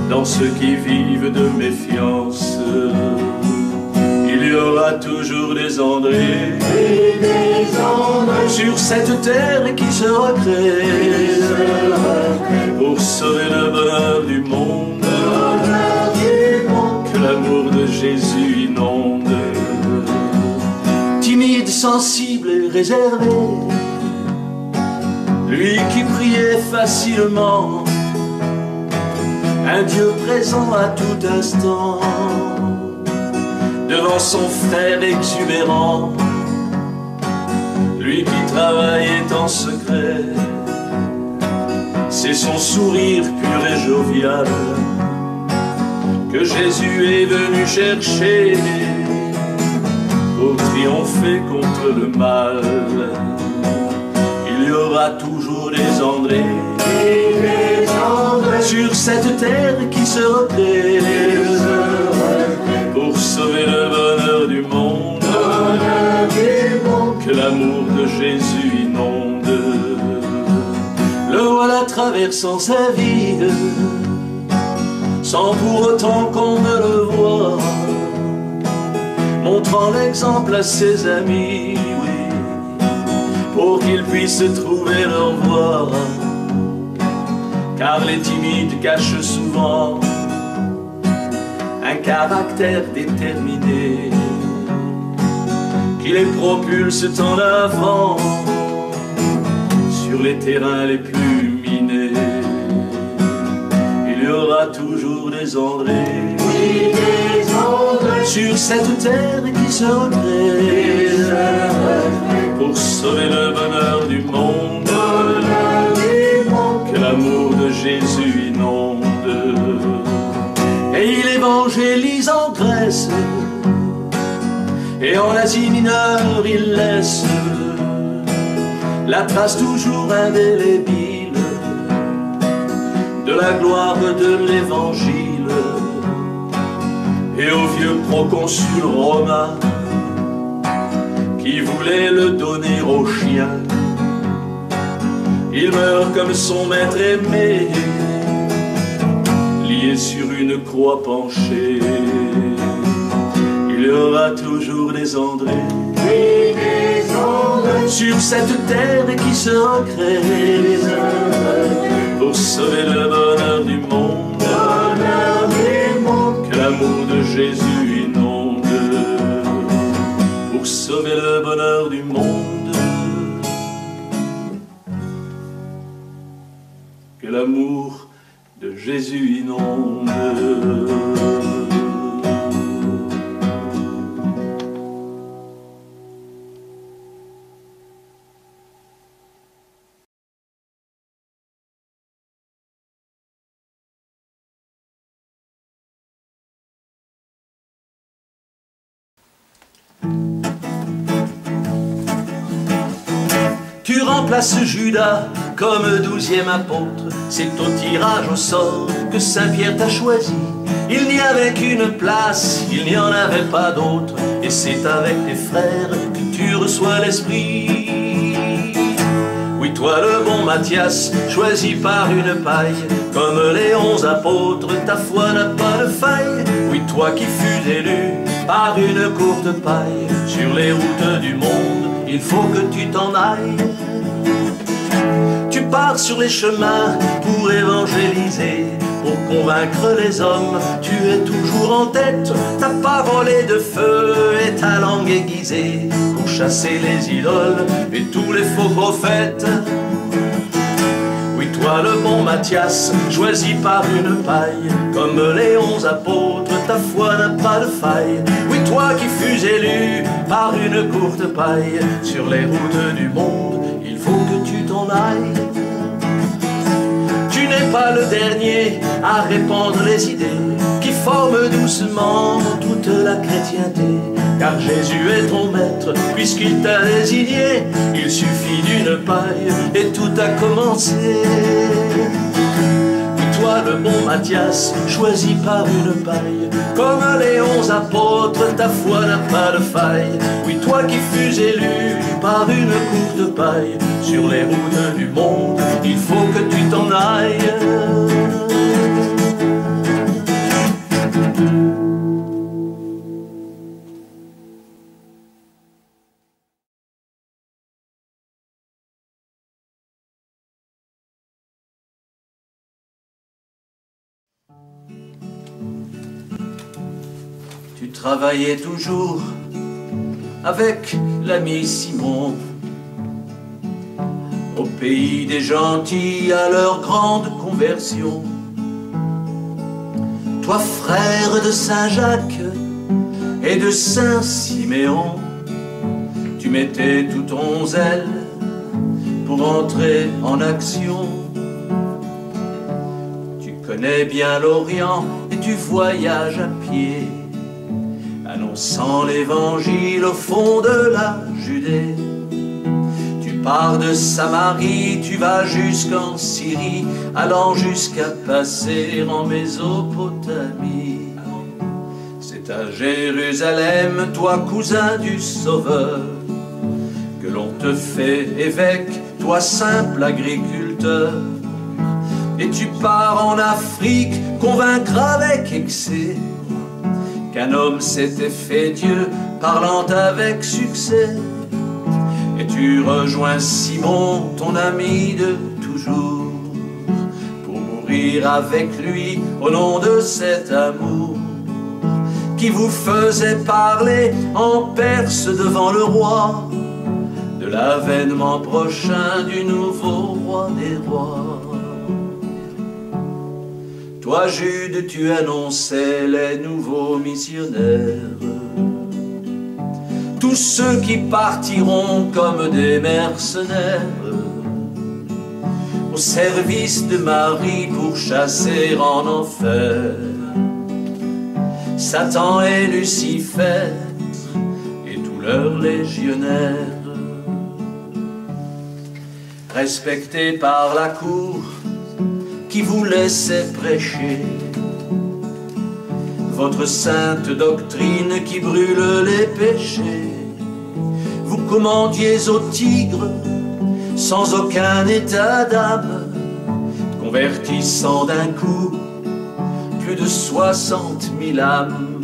dans ceux qui vivent de méfiance. Il y aura toujours des Andrés sur cette terre qui se recrée, pour sauver le bonheur du monde, que l'amour de Jésus inonde. Timide, sensible et réservé, lui qui priait facilement, un Dieu présent à tout instant, devant son frère exubérant, lui qui travaillait en secret. C'est son sourire pur et jovial que Jésus est venu chercher pour triompher contre le mal. Il y aura toujours des Andrés sur cette terre qui se recrée, pour sauver le bonheur du monde, que l'amour de Jésus inonde. Le voilà traversant sa vie, sans pour autant qu'on ne le voie, montrant l'exemple à ses amis, oui, pour qu'ils puissent trouver leur voie. Car les timides cachent souvent un caractère déterminé, qui les propulse en avant sur les terrains les plus minés. Il y aura toujours des Andrés, oui, des Andrés, sur cette terre qui se recrée pour sauver le bonheur du monde, que l'amour de Jésus inonde. Et il évangélise en Grèce, et en Asie mineure il laisse la trace toujours indélébile de la gloire de l'évangile. Et au vieux proconsul romain qui voulait le donner aux chiens, il meurt comme son maître aimé, lié sur une croix penchée. Il y aura toujours des Andrés, oui, des Andrés, sur cette terre qui se recrée pour sauver le bonheur du monde, que l'amour de Jésus inonde, pour sauver le bonheur du monde, que l'amour de Jésus inonde. Tu remplaces Judas comme 12e apôtre. C'est au tirage au sort que Saint-Pierre t'a choisi. Il n'y avait qu'une place, il n'y en avait pas d'autre. Et c'est avec tes frères que tu reçois l'Esprit. Oui, toi le bon Matthias, choisi par une paille, comme les 11 apôtres, ta foi n'a pas de faille. Oui, toi qui fus élu par une courte paille, sur les routes du monde, il faut que tu t'en ailles. Tu pars sur les chemins pour évangéliser, pour convaincre les hommes, tu es toujours en tête. Ta parole est de feu et ta langue aiguisée, pour chasser les idoles et tous les faux prophètes. Oui, toi le bon Matthias, choisi par une paille, comme les 11 apôtres, ta foi n'a pas de faille. Oui, toi qui fus élu par une courte paille, sur les routes du monde, il faut que tu t'en ailles. Tu n'es pas le dernier à répandre les idées qui forment doucement toute la chrétienté, car Jésus est ton maître puisqu'il t'a désigné. Il suffit d'une paille et tout a commencé. Toi le bon Matthias, choisi par une paille, comme les 11 apôtres, ta foi n'a pas de faille. Oui, toi qui fus élu par une courte paille, sur les routes du monde, il faut que tu t'en ailles. Tu travaillais toujours avec l'ami Simon, au pays des gentils à leur grande conversion. Toi frère de Saint-Jacques et de Saint-Siméon, tu mettais tout ton zèle pour entrer en action. Tu connais bien l'Orient et tu voyages à pied, annonçant l'évangile au fond de la Judée. Tu pars de Samarie, tu vas jusqu'en Syrie, allant jusqu'à passer en Mésopotamie. C'est à Jérusalem, toi cousin du Sauveur, que l'on te fait évêque, toi simple agriculteur. Et tu pars en Afrique, convaincre avec excès qu'un homme s'était fait Dieu, parlant avec succès. Et tu rejoins Simon, ton ami de toujours, pour mourir avec lui au nom de cet amour qui vous faisait parler en Perse devant le roi de l'avènement prochain du nouveau roi des rois. Toi, Jude, tu annonçais les nouveaux missionnaires, tous ceux qui partiront comme des mercenaires au service de Marie pour chasser en enfer Satan et Lucifer et tous leurs légionnaires. Respectés par la cour qui vous laissait prêcher votre sainte doctrine qui brûle les péchés, vous commandiez aux tigres sans aucun état d'âme, convertissant d'un coup plus de 60 000 âmes.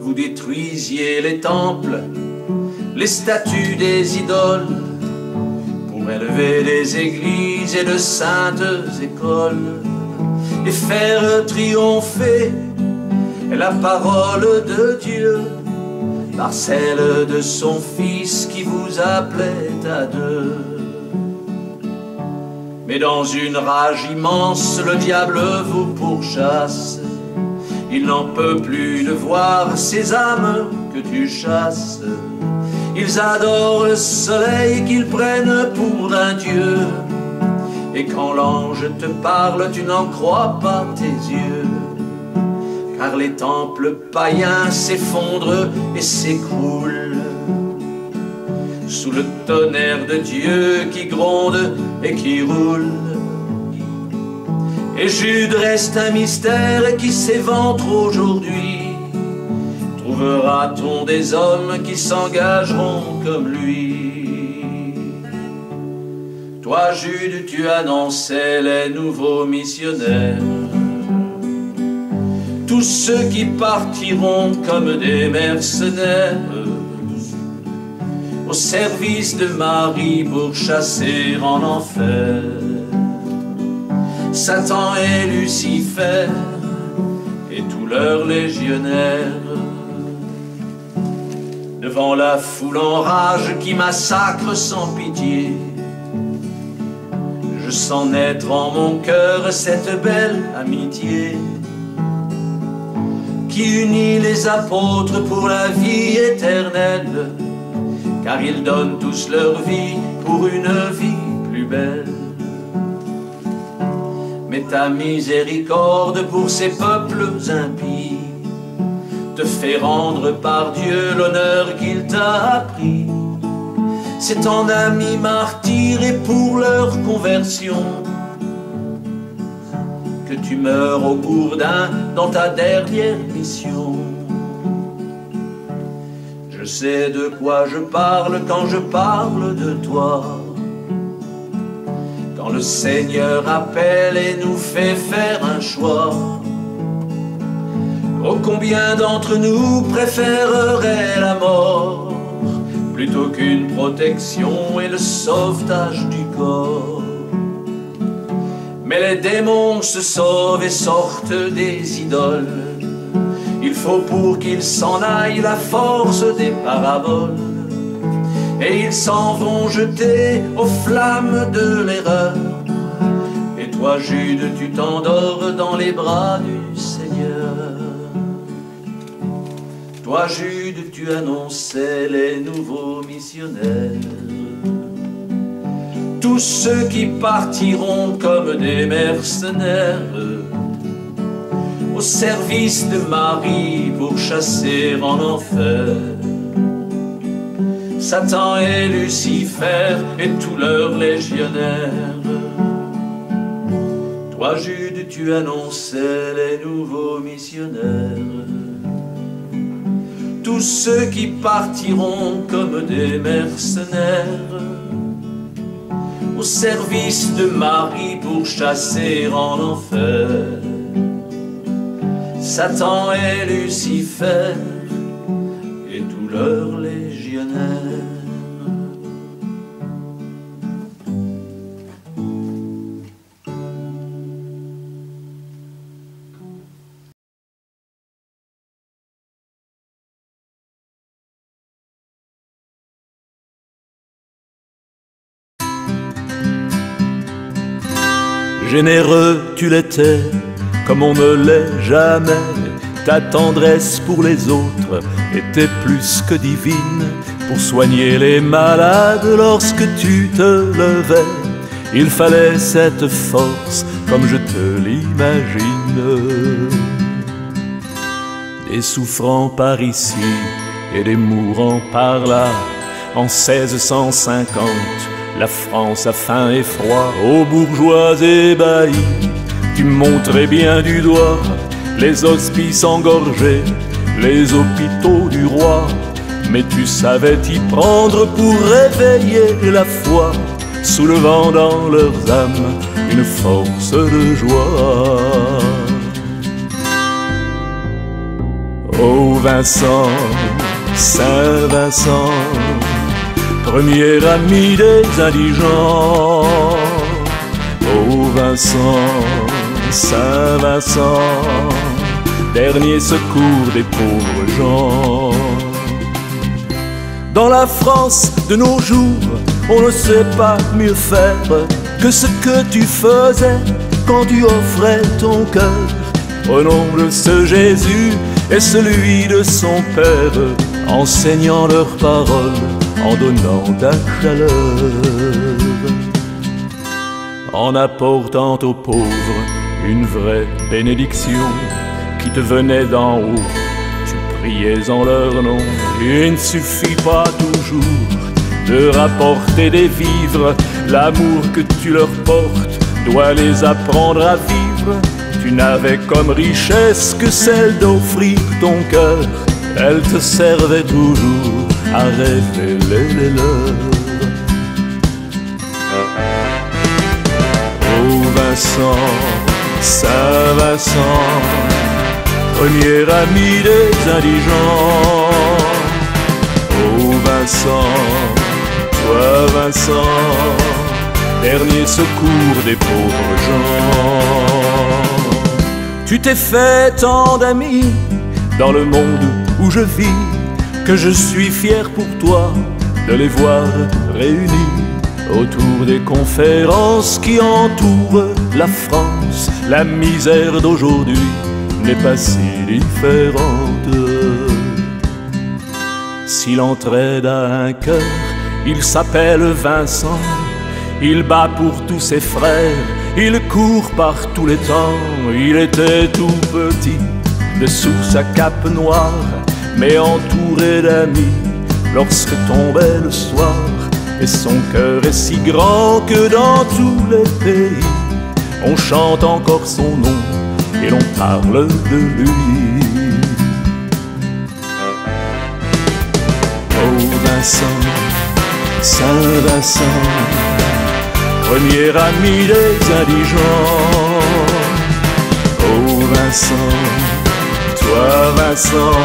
Vous détruisiez les temples, les statues des idoles, pour élever des églises et de saintes écoles, et faire triompher la parole de Dieu par celle de son Fils qui vous appelait à deux. Mais dans une rage immense, le diable vous pourchasse. Il n'en peut plus de voir ces âmes que tu chasses. Ils adorent le soleil qu'ils prennent pour un dieu. Et quand l'ange te parle, tu n'en crois pas tes yeux. Car les temples païens s'effondrent et s'écroulent sous le tonnerre de Dieu qui gronde et qui roule. Et Jude reste un mystère qui s'éventre aujourd'hui. Trouvera-t-on des hommes qui s'engageront comme lui? Toi, Jude, tu annonçais les nouveaux missionnaires, tous ceux qui partiront comme des mercenaires au service de Marie pour chasser en enfer Satan et Lucifer et tous leurs légionnaires. Devant la foule en rage qui massacre sans pitié, je sens naître en mon cœur cette belle amitié qui unit les apôtres pour la vie éternelle, car ils donnent tous leur vie pour une vie plus belle. Mais ta miséricorde pour ces peuples impies te fait rendre par Dieu l'honneur qu'il t'a appris. C'est en amis martyrs et pour leur conversion que tu meurs au Gourdin dans ta dernière mission. Je sais de quoi je parle quand je parle de toi, quand le Seigneur appelle et nous fait faire un choix. Oh, combien d'entre nous préféreraient la mort plutôt qu'une protection et le sauvetage du corps. Mais les démons se sauvent et sortent des idoles. Il faut pour qu'ils s'en aillent la force des paraboles, et ils s'en vont jeter aux flammes de l'erreur. Et toi, Jude, tu t'endors dans les bras du Seigneur. Toi, Jude, tu annonçais les nouveaux missionnaires, tous ceux qui partiront comme des mercenaires au service de Marie pour chasser en enfer Satan et Lucifer et tous leurs légionnaires. Toi, Jude, tu annonçais les nouveaux missionnaires, tous ceux qui partiront comme des mercenaires au service de Marie pour chasser en enfer Satan et Lucifer et tous leurs légionnaires. Généreux tu l'étais, comme on ne l'est jamais. Ta tendresse pour les autres était plus que divine. Pour soigner les malades lorsque tu te levais, il fallait cette force comme je te l'imagine. Des souffrants par ici et des mourants par là. En 1650, la France a faim et froid. Aux bourgeois ébahis, tu montrais bien du doigt les hospices engorgés, les hôpitaux du roi. Mais tu savais t'y prendre pour réveiller la foi, soulevant dans leurs âmes une force de joie. Ô Vincent, Saint Vincent, premier ami des indigents. Ô Vincent, Saint Vincent, dernier secours des pauvres gens. Dans la France de nos jours, on ne sait pas mieux faire que ce que tu faisais quand tu offrais ton cœur au nom de ce Jésus et celui de son Père, enseignant leurs paroles, en donnant ta chaleur, en apportant aux pauvres une vraie bénédiction qui te venait d'en haut. Tu priais en leur nom. Il ne suffit pas toujours de rapporter des vivres. L'amour que tu leur portes doit les apprendre à vivre. Tu n'avais comme richesse que celle d'offrir ton cœur. Elle te servait toujours à révéler les leurs. Ô Vincent, Saint Vincent, premier ami des indigents. Ô Vincent, toi Vincent, dernier secours des pauvres gens. Tu t'es fait tant d'amis dans le monde où je vis, que je suis fier pour toi de les voir réunis autour des conférences qui entourent la France. La misère d'aujourd'hui n'est pas si différente. S'il entraide à un cœur, il s'appelle Vincent. Il bat pour tous ses frères, il court par tous les temps. Il était tout petit, dessous sa cape noire, mais entouré d'amis lorsque tombait le soir. Et son cœur est si grand que dans tous les pays on chante encore son nom et l'on parle de lui. Oh Vincent, Saint Vincent, premier ami des indigents. Oh Vincent, toi Vincent,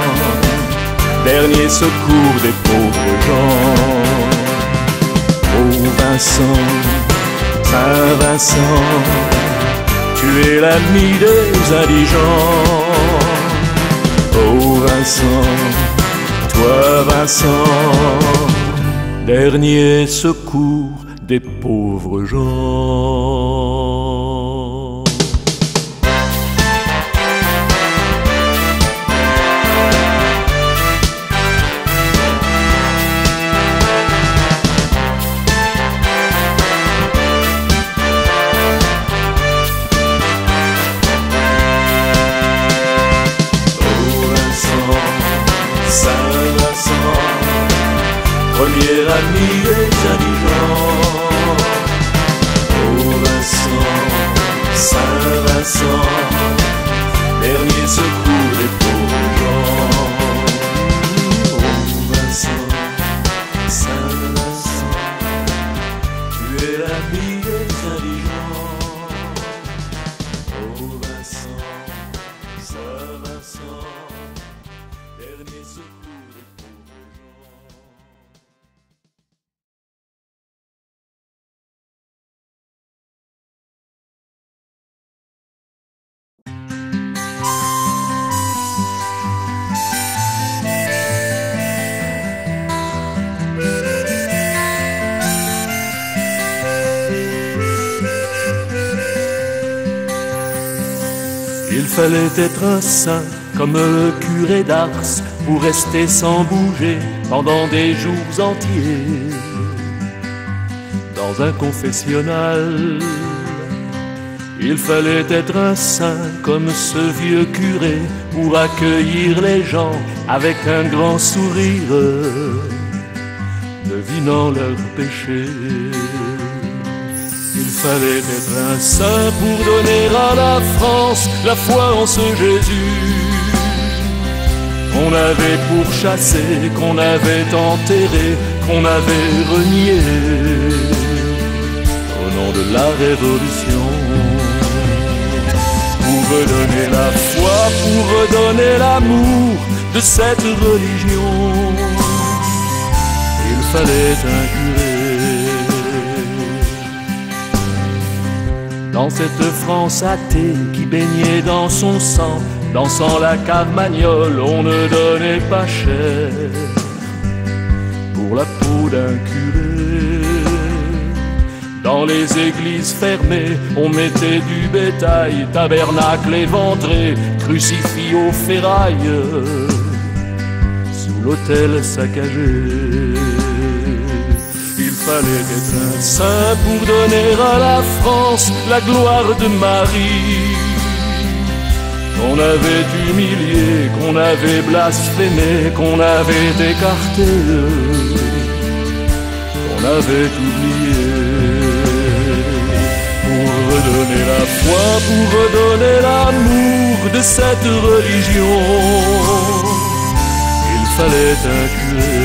dernier secours des pauvres gens. Oh Vincent, Saint Vincent, tu es l'ami des indigents. Oh Vincent, toi Vincent, dernier secours des pauvres gens. Premier ami des indigents. Oh Vincent, Saint Vincent, dernier secours des pauvres gens. Oh Vincent, Saint Vincent, tu es l'ami des indigents. Oh Vincent, Saint Vincent, dernier secours des pauvres gens. Il fallait être un saint comme le curé d'Ars pour rester sans bouger pendant des jours entiers dans un confessionnal. Il fallait être un saint comme ce vieux curé pour accueillir les gens avec un grand sourire, devinant leurs péchés. Il fallait être un saint pour donner à la France la foi en ce Jésus qu'on avait pourchassé, qu'on avait enterré, qu'on avait renié au nom de la Révolution. Pour redonner la foi, pour redonner l'amour de cette religion, il fallait un curé. Dans cette France athée qui baignait dans son sang, dansant la carmagnole, on ne donnait pas cher pour la peau d'un curé. Dans les églises fermées, on mettait du bétail, tabernacle éventré, crucifix aux ferrailles, sous l'autel saccagé. Il fallait être un saint pour donner à la France la gloire de Marie, qu'on avait humilié, qu'on avait blasphémé, qu'on avait écarté, qu'on avait oublié. Pour redonner la foi, pour redonner l'amour de cette religion, il fallait un curé.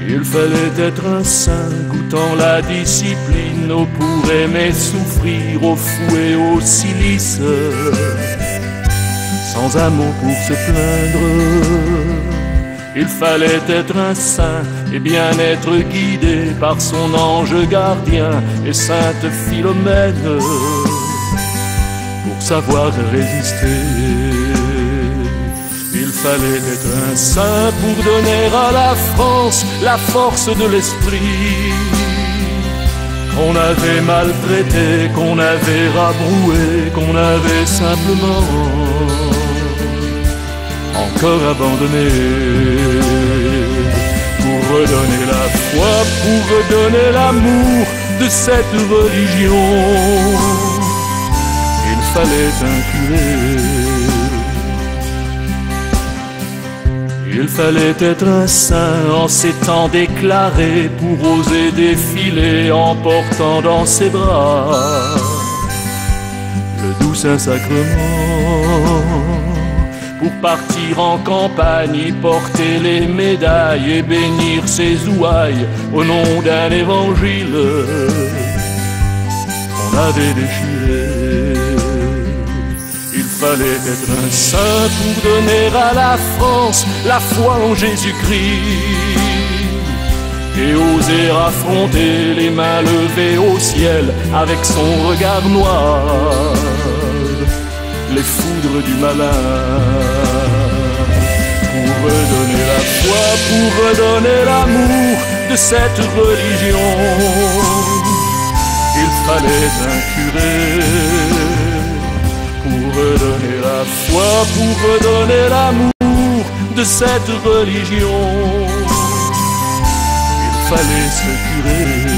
Il fallait être un saint goûtant la discipline, au pour aimer souffrir, au fouet, au silice, sans amour pour se plaindre. Il fallait être un saint et bien être guidé par son ange gardien et sainte Philomène pour savoir résister. Il fallait être un saint pour donner à la France la force de l'esprit qu'on avait maltraité, qu'on avait rabroué, qu'on avait simplement encore abandonné. Pour redonner la foi, pour redonner l'amour de cette religion, il fallait un curé. Il fallait être un saint en ces temps déclarés pour oser défiler en portant dans ses bras le doux Saint-Sacrement. Pour partir en campagne, y porter les médailles et bénir ses ouailles au nom d'un évangile qu'on avait déchiré. Il fallait être un saint pour donner à la France la foi en Jésus-Christ et oser affronter les mains levées au ciel avec son regard noir les foudres du malin. Pour redonner la foi, pour redonner l'amour de cette religion, il fallait un curé. Pour redonner la foi, pour redonner l'amour de cette religion, il fallait ce curé.